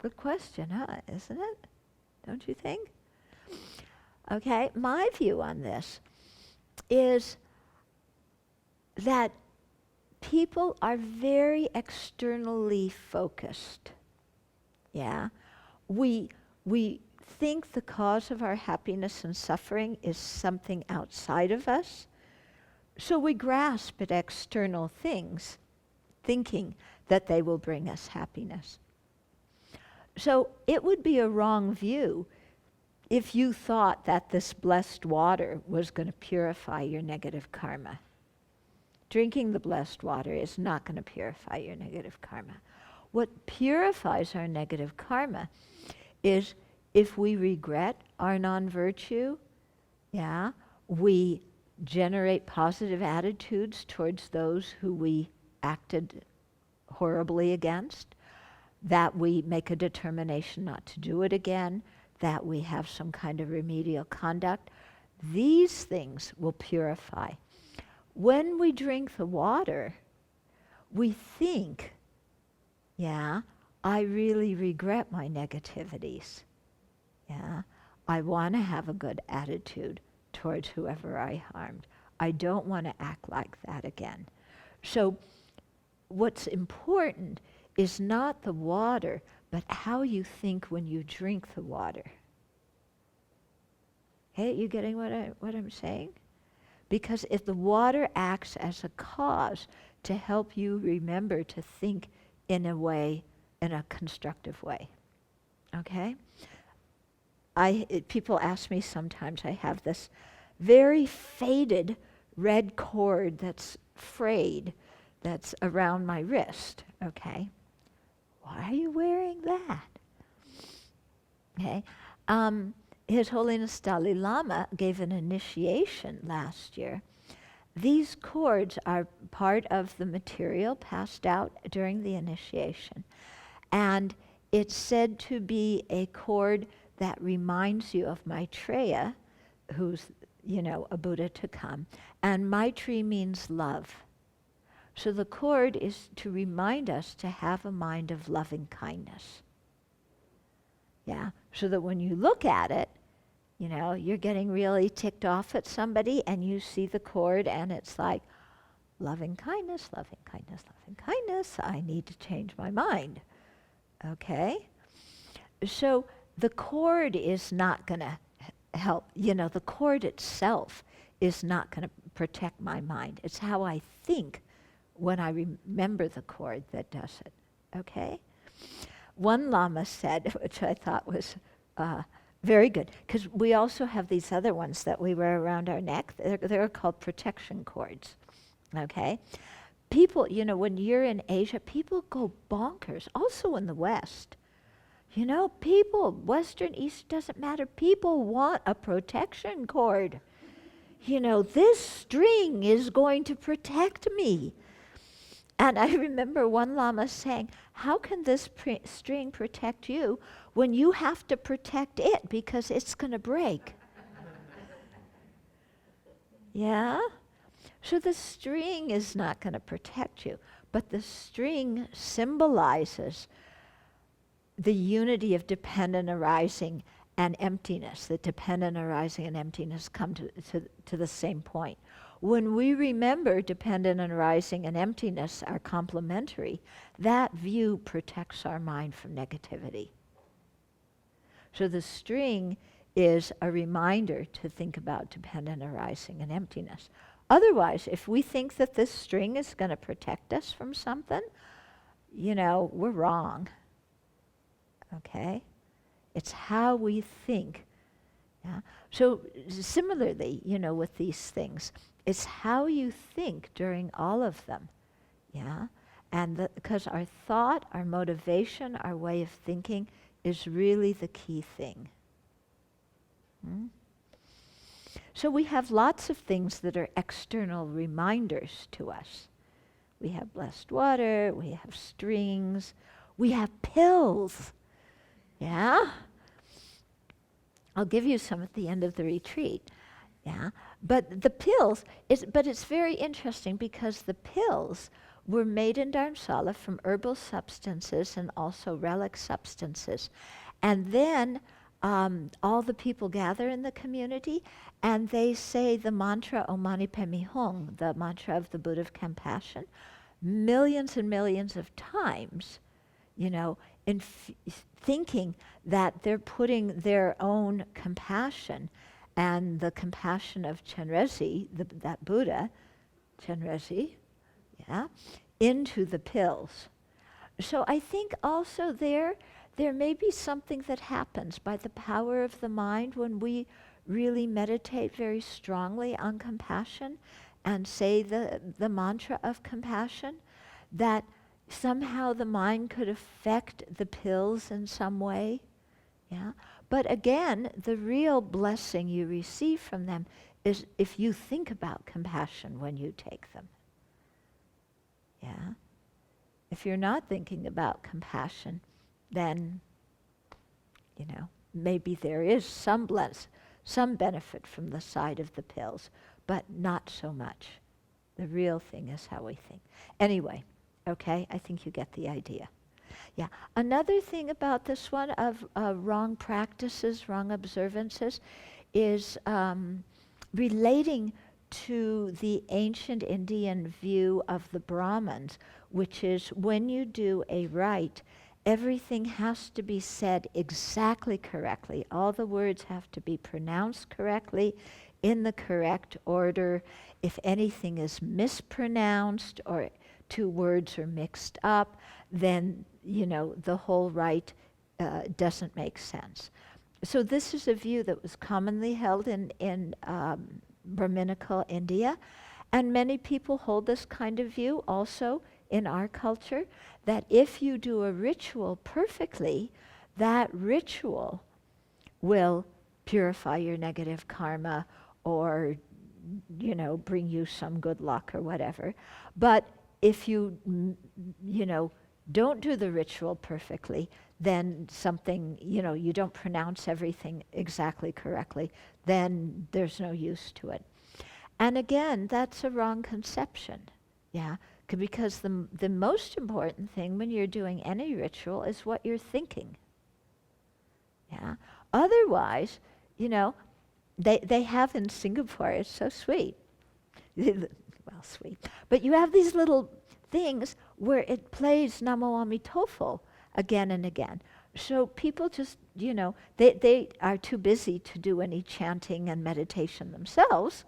Good question, huh? Isn't it? Don't you think? Okay, my view on this is that people are very externally focused. Yeah? We think the cause of our happiness and suffering is something outside of us, so we grasp at external things, thinking that they will bring us happiness. So it would be a wrong view if you thought that this blessed water was going to purify your negative karma. Drinking the blessed water is not going to purify your negative karma. What purifies our negative karma is if we regret our non-virtue, yeah, we generate positive attitudes towards those who we acted horribly against, that we make a determination not to do it again, that we have some kind of remedial conduct. These things will purify. When we drink the water, we think, yeah, I really regret my negativities. Yeah, I want to have a good attitude towards whoever I harmed. I don't want to act like that again. So what's important is not the water, but how you think when you drink the water. Hey, you getting what I'm saying? Because if the water acts as a cause to help you remember to think in a constructive way. Okay? People ask me sometimes, I have this very faded red cord that's frayed, that's around my wrist, okay? Why are you wearing that? Okay? His Holiness Dalai Lama gave an initiation last year, these cords are part of the material passed out during the initiation. And it's said to be a cord that reminds you of Maitreya, who's, a Buddha to come. And Maitri means love. So the cord is to remind us to have a mind of loving kindness. Yeah, so that when you look at it, you're getting really ticked off at somebody and you see the cord and it's like, loving kindness, loving kindness, loving kindness. I need to change my mind. Okay? So the cord is not going to help. The cord itself is not going to protect my mind. It's how I think when I remember the cord that does it. Okay? One Lama said, which I thought was very good, because we also have these other ones that we wear around our neck. They're called protection cords. Okay? People, when you're in Asia, people go bonkers, also in the West. People, Western, East, doesn't matter. People want a protection cord. This string is going to protect me. And I remember one Lama saying, how can this string protect you when you have to protect it because it's going to break? Yeah? So the string is not going to protect you, but the string symbolizes the unity of dependent arising and emptiness. The dependent arising and emptiness come to the same point. When we remember dependent arising and emptiness are complementary, that view protects our mind from negativity. So the string is a reminder to think about dependent arising and emptiness. Otherwise, if we think that this string is going to protect us from something, we're wrong. Okay? It's how we think. Yeah? So similarly, with these things, it's how you think during all of them. Yeah? And because our thought, our motivation, our way of thinking is really the key thing. So we have lots of things that are external reminders to us. We have blessed water, we have strings, we have pills. Yeah? I'll give you some at the end of the retreat. Yeah? But the pills, it's very interesting because the pills were made in Dharamsala from herbal substances and also relic substances. And then all the people gather in the community and they say the mantra Om Mani Padme Hum, the mantra of the Buddha of compassion, millions and millions of times, thinking that they're putting their own compassion and the compassion of Chenrezig, that Buddha, Chenrezig, into the pills. So I think also there may be something that happens by the power of the mind when we really meditate very strongly on compassion and say the mantra of compassion, that somehow the mind could affect the pills in some way. Yeah? But again, the real blessing you receive from them is if you think about compassion when you take them. Yeah? If you're not thinking about compassion, then, maybe there is some benefit from the side of the pills, but not so much. The real thing is how we think. Anyway, okay, I think you get the idea. Yeah. Another thing about this one of wrong practices, wrong observances, is relating to the ancient Indian view of the Brahmins, which is when you do a rite, everything has to be said exactly correctly. All the words have to be pronounced correctly, in the correct order. If anything is mispronounced or two words are mixed up, then, the whole rite doesn't make sense. So this is a view that was commonly held in Brahminical India, and many people hold this kind of view also in our culture, that if you do a ritual perfectly, that ritual will purify your negative karma or bring you some good luck or whatever. But if you, don't do the ritual perfectly, then something, you don't pronounce everything exactly correctly, then there's no use to it. And again, that's a wrong conception, yeah? Because the most important thing when you're doing any ritual is what you're thinking, yeah? Otherwise, they have in Singapore, it's so sweet. Well, sweet. But you have these little things where it plays Namo Amitofo again and again. So people just, they are too busy to do any chanting and meditation themselves.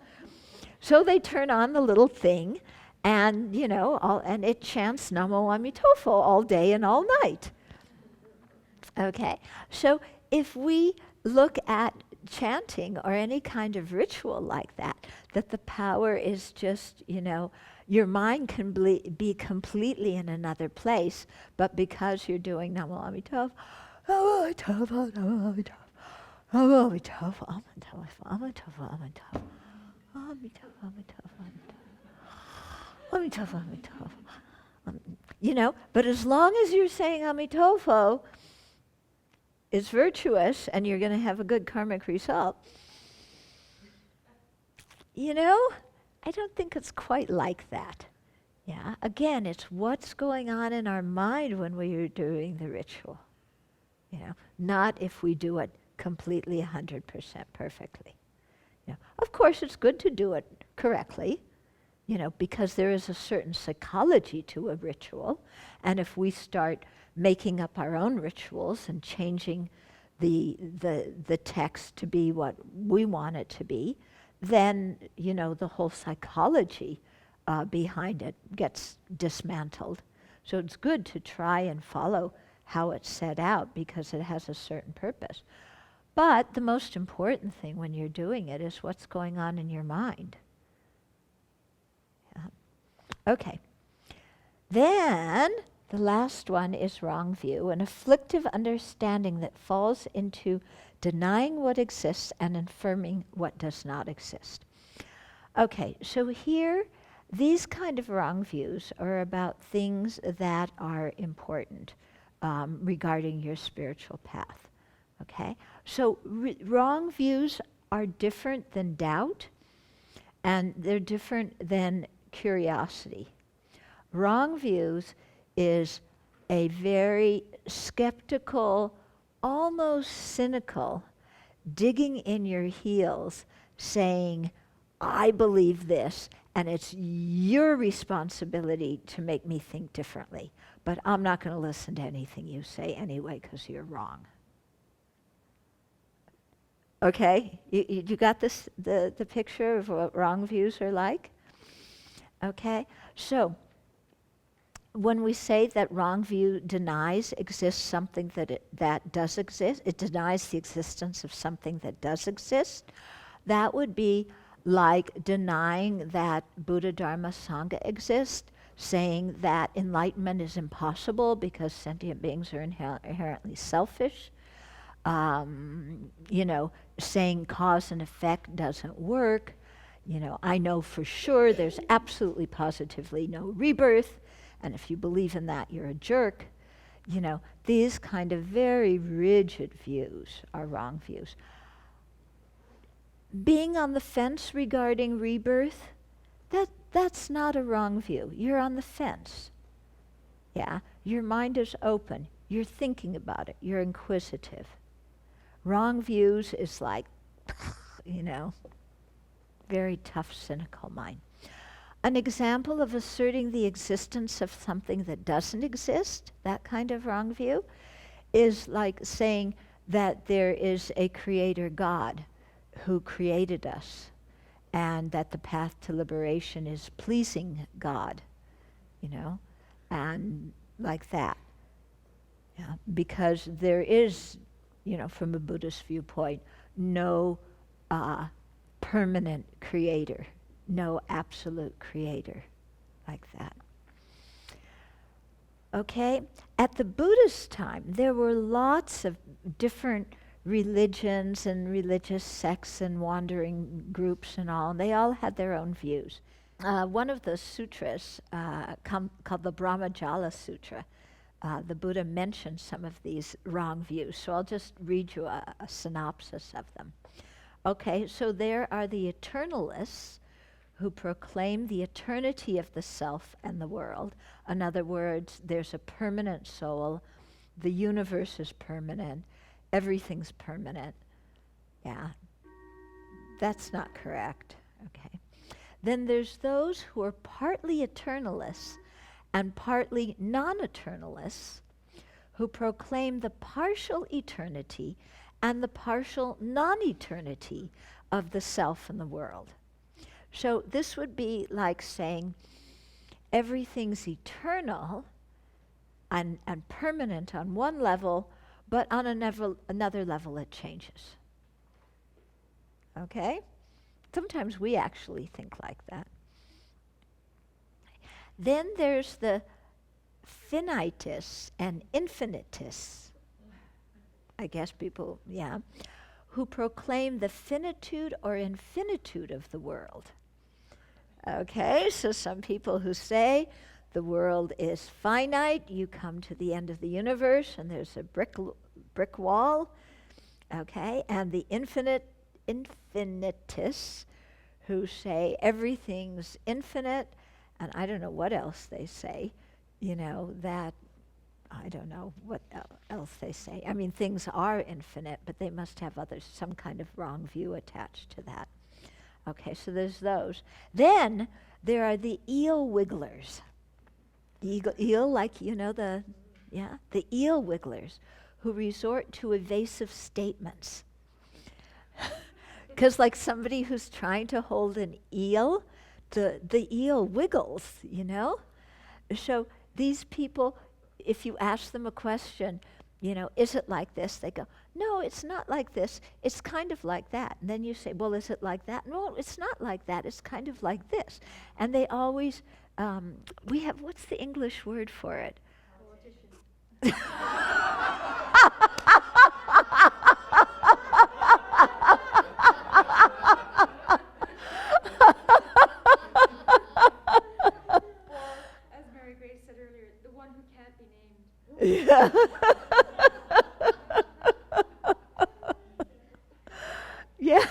So they turn on the little thing and, and it chants Namo Amitofo all day and all night. Okay, so if we look at chanting or any kind of ritual like that the power is just, your mind can be completely in another place, but because you're doing Namo Amitofo, Namo Amitofo, Namo Amitofo, Namo Amitofo, Amitofo, Amitofo, Amitofo, Amitofo, Amitofo, Amitofo, Amitofo. But as long as you're saying Amitofo, it's virtuous and you're going to have a good karmic result. I don't think it's quite like that. Yeah, again, it's what's going on in our mind when we are doing the ritual. Not if we do it completely 100% perfectly. Of course, it's good to do it correctly, because there is a certain psychology to a ritual. And if we start making up our own rituals and changing the text to be what we want it to be, then, the whole psychology behind it gets dismantled. So it's good to try and follow how it's set out because it has a certain purpose. But the most important thing when you're doing it is what's going on in your mind. Yeah. Okay. Then the last one is wrong view, an afflictive understanding that falls into denying what exists and affirming what does not exist. Okay, so here, these kind of wrong views are about things that are important regarding your spiritual path. Okay, so wrong views are different than doubt, and they're different than curiosity. Wrong views is a very skeptical, almost cynical, digging in your heels, saying, I believe this, and it's your responsibility to make me think differently. But I'm not going to listen to anything you say anyway because you're wrong. Okay? You got this, the picture of what wrong views are like? Okay? So, when we say that wrong view denies exists something that does exist, it denies the existence of something that does exist, that would be like denying that Buddha, Dharma, Sangha exist, saying that enlightenment is impossible because sentient beings are inherently selfish, saying cause and effect doesn't work, I know for sure there's absolutely positively no rebirth, and if you believe in that, you're a jerk. These kind of very rigid views are wrong views. Being on the fence regarding rebirth, that's not a wrong view. You're on the fence. Yeah, your mind is open. You're thinking about it. You're inquisitive. Wrong views is like, very tough, cynical mind. An example of asserting the existence of something that doesn't exist, that kind of wrong view, is like saying that there is a creator God who created us and that the path to liberation is pleasing God, and like that. Yeah, because there is, from a Buddhist viewpoint, no permanent creator. No absolute creator like that. Okay? At the Buddhist time, there were lots of different religions and religious sects and wandering groups and all, and they all had their own views. One of the sutras called the Brahmajala Sutra, the Buddha mentioned some of these wrong views, so I'll just read you a synopsis of them. Okay, so there are the eternalists who proclaim the eternity of the self and the world. In other words, there's a permanent soul, the universe is permanent, everything's permanent. Yeah, that's not correct. Okay. Then there's those who are partly eternalists and partly non-eternalists who proclaim the partial eternity and the partial non-eternity of the self and the world. So this would be like saying everything's eternal and permanent on one level, but on another level it changes. Okay? Sometimes we actually think like that. Then there's the finitists and infinitists. I guess people, who proclaim the finitude or infinitude of the world. Okay, so some people who say the world is finite, you come to the end of the universe and there's a brick wall, okay, and the infinitists who say everything's infinite, and I don't know what else they say, that I don't know what else they say. I mean, things are infinite, but they must have some kind of wrong view attached to that. Okay, so there's those. Then there are the eel wigglers. Eel, like, the eel wigglers who resort to evasive statements. Because like somebody who's trying to hold an eel, the eel wiggles, So these people, if you ask them a question, is it like this? They go, no, it's not like this. It's kind of like that. And then you say, well, is it like that? No, it's not like that. It's kind of like this. And they always, what's the English word for it? Yeah. Yeah.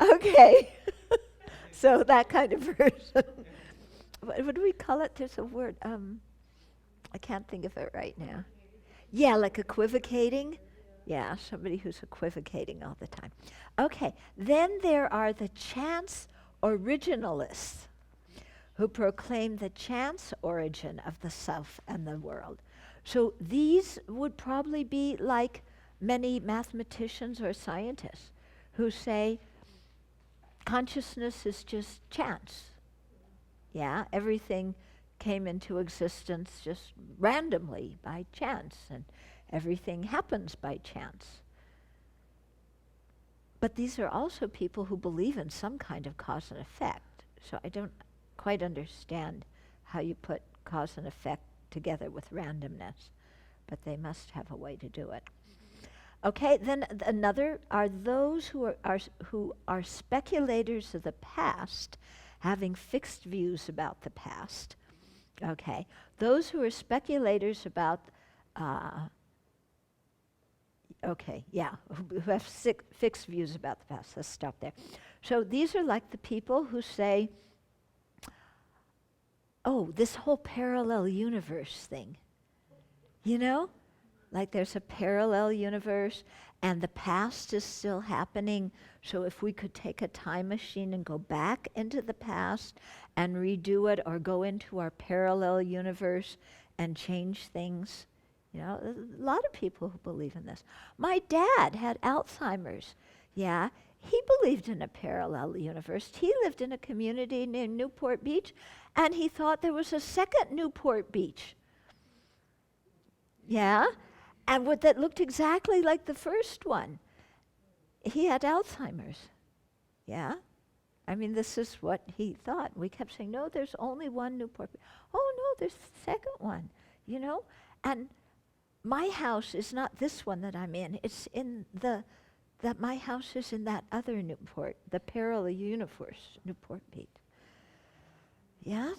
Okay. So that kind of person. What do we call it? There's a word. I can't think of it right now. Yeah, like equivocating. Yeah, somebody who's equivocating all the time. Okay. Then there are the chance originalists who proclaim the chance origin of the self and the world. So these would probably be like many mathematicians or scientists who say consciousness is just chance. Yeah, everything came into existence just randomly by chance, and everything happens by chance. But these are also people who believe in some kind of cause and effect. So I don't quite understand how you put cause and effect together with randomness, but they must have a way to do it. Okay, then another are those who are speculators of the past, having fixed views about the past. Okay, those who are speculators about, who have fixed views about the past. Let's stop there. So these are like the people who say, oh, this whole parallel universe thing, like there's a parallel universe and the past is still happening. So if we could take a time machine and go back into the past and redo it, or go into our parallel universe and change things, there's a lot of people who believe in this. My dad had Alzheimer's. Yeah, he believed in a parallel universe. He lived in a community near Newport Beach, and he thought there was a second Newport Beach. Yeah, and that looked exactly like the first one. He had Alzheimer's. Yeah, I mean, this is what he thought. We kept saying, no, there's only one Newport Beach. Oh, no, there's the second one, and my house is not this one that I'm in. It's in that my house is in that other Newport, the parallel universe, Newport Beach. Yeah?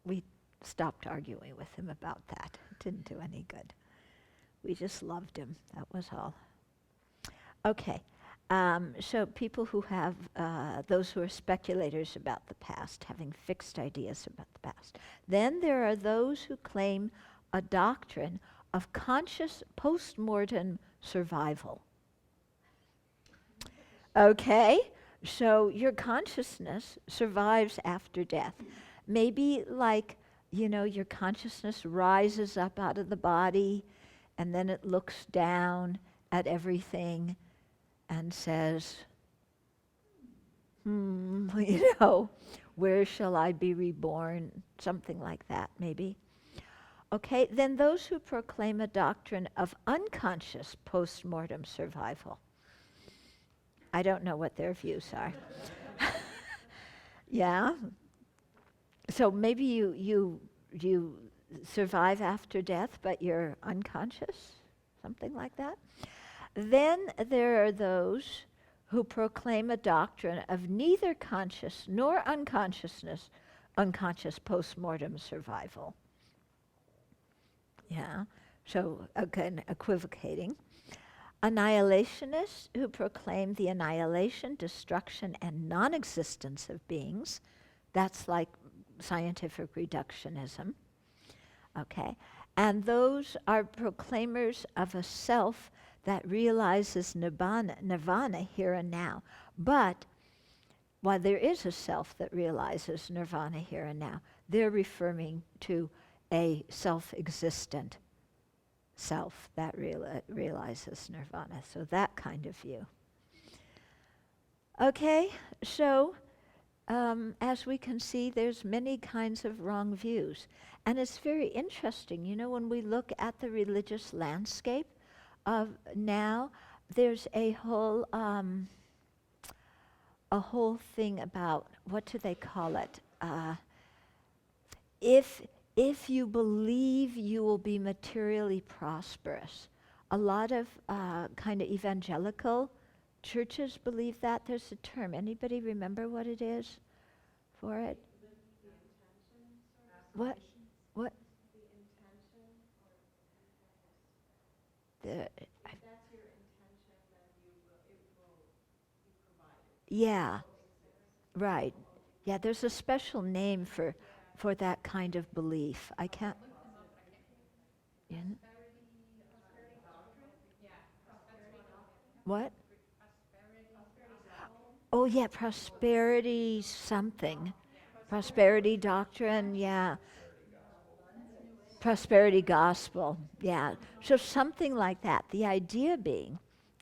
We stopped arguing with him about that. It didn't do any good. We just loved him. That was all. Okay. So people who have, those who are speculators about the past, having fixed ideas about the past. Then there are those who claim a doctrine of conscious post-mortem survival. Okay, so your consciousness survives after death. Maybe like, your consciousness rises up out of the body and then it looks down at everything and says, where shall I be reborn? Something like that, maybe. Okay, then those who proclaim a doctrine of unconscious post-mortem survival. I don't know what their views are. Yeah. So maybe you survive after death, but you're unconscious, something like that. Then there are those who proclaim a doctrine of neither conscious nor unconscious post-mortem survival. Yeah, so again, equivocating. Annihilationists who proclaim the annihilation, destruction, and non-existence of beings. That's like scientific reductionism. Okay, and those are proclaimers of a self that realizes nirvana here and now. But while there is a self that realizes nirvana here and now, they're referring to a self-existent self that realizes nirvana. So that kind of view. Okay, so as we can see, there's many kinds of wrong views. And it's very interesting, when we look at the religious landscape of now, there's a whole thing about, what do they call it? If you believe you will be materially prosperous. A lot of kind of evangelical churches believe that. There's a term. Anybody remember what it is for it? What? What? The, yeah, right. Yeah, there's a special name for that kind of belief. I can't. Yeah. What? Oh yeah, prosperity something. Prosperity doctrine, yeah. Prosperity gospel, yeah. So something like that. The idea being,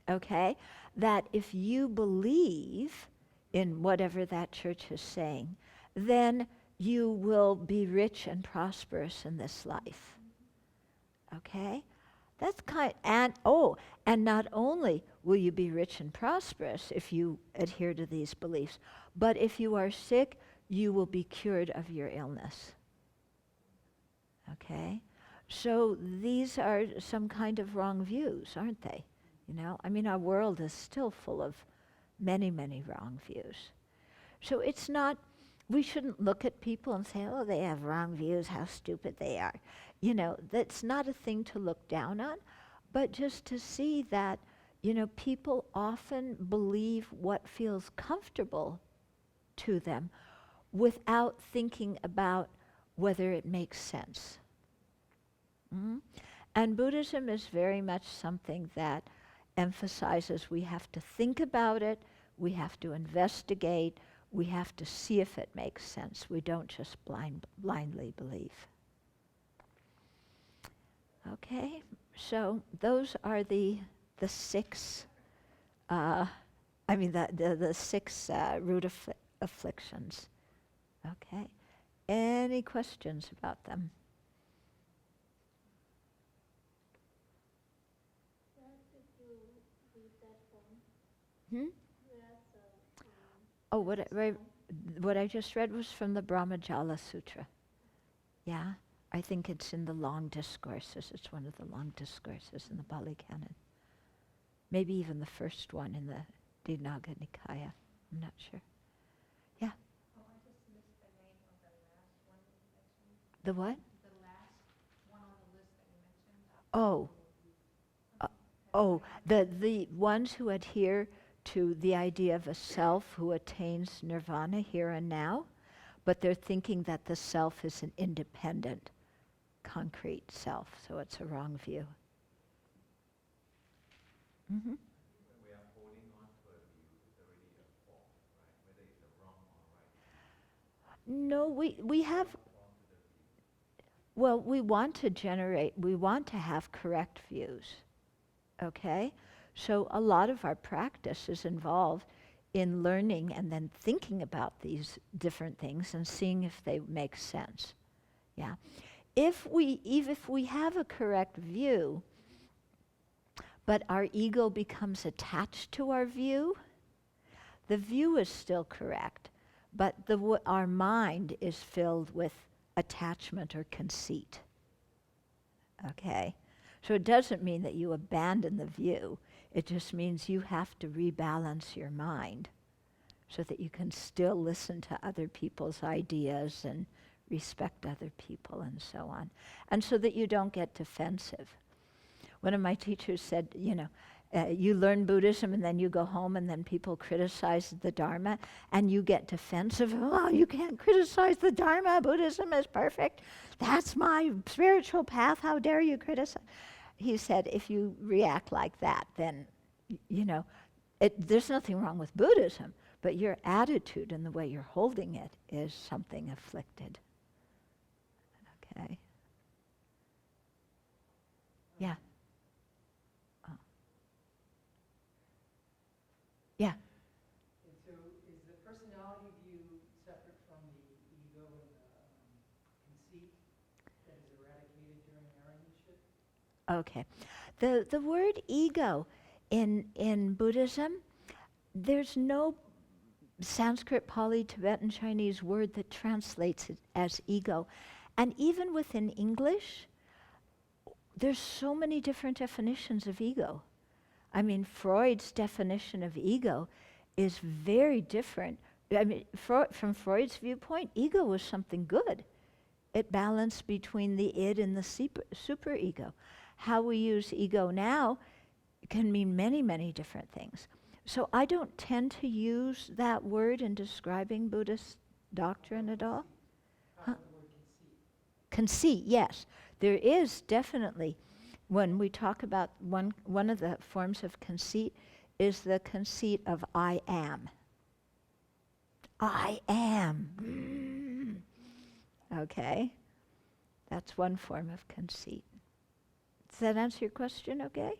okay, that if you believe in whatever that church is saying, then you will be rich and prosperous in this life. Okay? That's and not only will you be rich and prosperous if you adhere to these beliefs, but if you are sick, you will be cured of your illness. Okay? So these are some kind of wrong views, aren't they? Our world is still full of many, many wrong views. So it's not, we shouldn't look at people and say, oh, they have wrong views, how stupid they are. That's not a thing to look down on, but just to see that, people often believe what feels comfortable to them without thinking about whether it makes sense. Mm-hmm. And Buddhism is very much something that emphasizes we have to think about it, we have to investigate, we have to see if it makes sense. We don't just blindly believe. Okay, so those are the six, the six root afflictions. Okay, any questions about them? Oh, what I just read was from the Brahmajala Sutra. Yeah, I think it's in the long discourses. It's one of the long discourses in the Pali Canon. Maybe even the first one in the Dignaga Nikaya. I'm not sure. Yeah. Oh, I just missed the name of the last one you mentioned. The what? The last one on the list that you mentioned. Oh. The ones who adhere to the idea of a self who attains nirvana here and now, but they're thinking that the self is an independent, concrete self, so it's a wrong view. Mm-hmm. When we are holding on to a view, it's already a fault, right? Whether it's a wrong or right. No, we have, well, we want to have correct views, okay? So a lot of our practice is involved in learning and then thinking about these different things and seeing if they make sense, yeah? If we have a correct view, but our ego becomes attached to our view, the view is still correct, but our mind is filled with attachment or conceit. Okay? So it doesn't mean that you abandon the view. It just means you have to rebalance your mind so that you can still listen to other people's ideas and respect other people and so on. And so that you don't get defensive. One of my teachers said, you learn Buddhism and then you go home and then people criticize the Dharma and you get defensive. Oh, you can't criticize the Dharma. Buddhism is perfect. That's my spiritual path. How dare you criticize? He said, if you react like that, then, there's nothing wrong with Buddhism, but your attitude and the way you're holding it is something afflicted. Okay? Yeah. Yeah. And so is the personality view separate from the ego and the conceit that is eradicated during arahantship? Okay. The word ego in Buddhism, there's no Sanskrit, Pali, Tibetan, Chinese word that translates it as ego. And even within English, there's so many different definitions of ego. I mean, Freud's definition of ego is very different. I mean, from Freud's viewpoint, ego was something good. It balanced between the id and the superego. How we use ego now can mean many, many different things. So I don't tend to use that word in describing Buddhist doctrine at all. How about the word conceit? Conceit, yes. There is definitely, when we talk about one of the forms of conceit is the conceit of I am. I am. Okay? That's one form of conceit. Does that answer your question okay?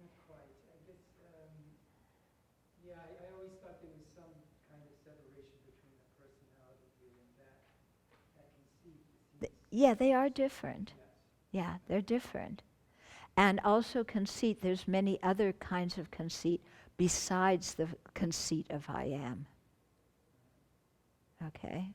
Not quite. I guess, I always thought there was some kind of separation between the personality view and that conceit. Yeah, they are different. Yes. Yeah, they're different. And also conceit, there's many other kinds of conceit besides the conceit of I am. Okay?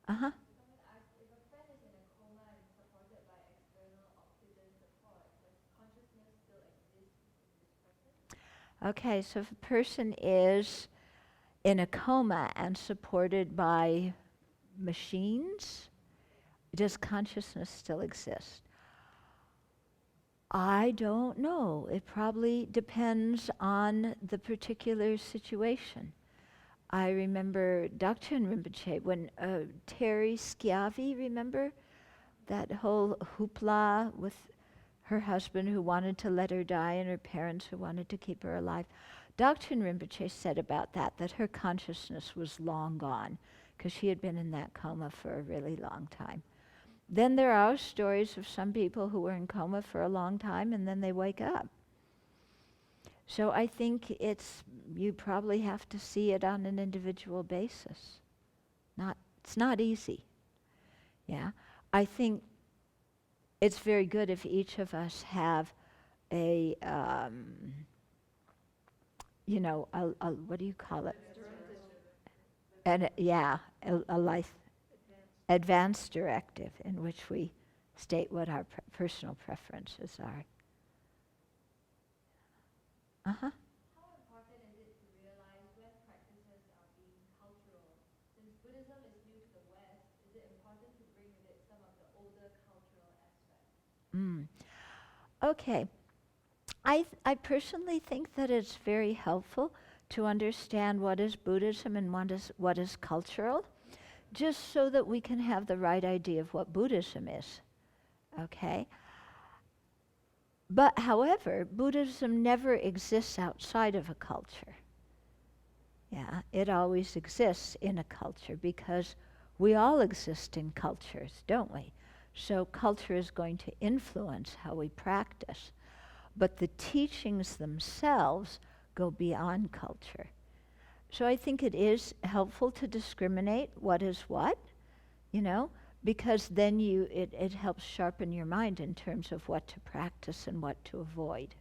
Uh-huh. If a friend is in a coma and supported by external oxygen support, does consciousness still exist in this person? Okay, so if a person is in a coma and supported by machines, does consciousness still exist? I don't know. It probably depends on the particular situation. I remember Gomchen Rinpoche, when Terry Schiavi, remember? That whole hoopla with her husband who wanted to let her die and her parents who wanted to keep her alive. Gomchen Rinpoche said about that her consciousness was long gone because she had been in that coma for a really long time. Then there are stories of some people who were in coma for a long time and then they wake up. So I think you probably have to see it on an individual basis. It's not easy. Yeah. I think it's very good if each of us have a what do you call it? And a life advanced directive in which we state what our personal preferences are. Uh-huh. How important is it to realize when practices are being cultural? Since Buddhism is new to the West, is it important to bring with it some of the older cultural aspects? Okay. I personally think that it's very helpful to understand what is Buddhism and what is cultural, just so that we can have the right idea of what Buddhism is. Okay? But however, Buddhism never exists outside of a culture. Yeah, it always exists in a culture because we all exist in cultures, don't we? So culture is going to influence how we practice. But the teachings themselves go beyond culture. So I think it is helpful to discriminate what is what, because then it helps sharpen your mind in terms of what to practice and what to avoid.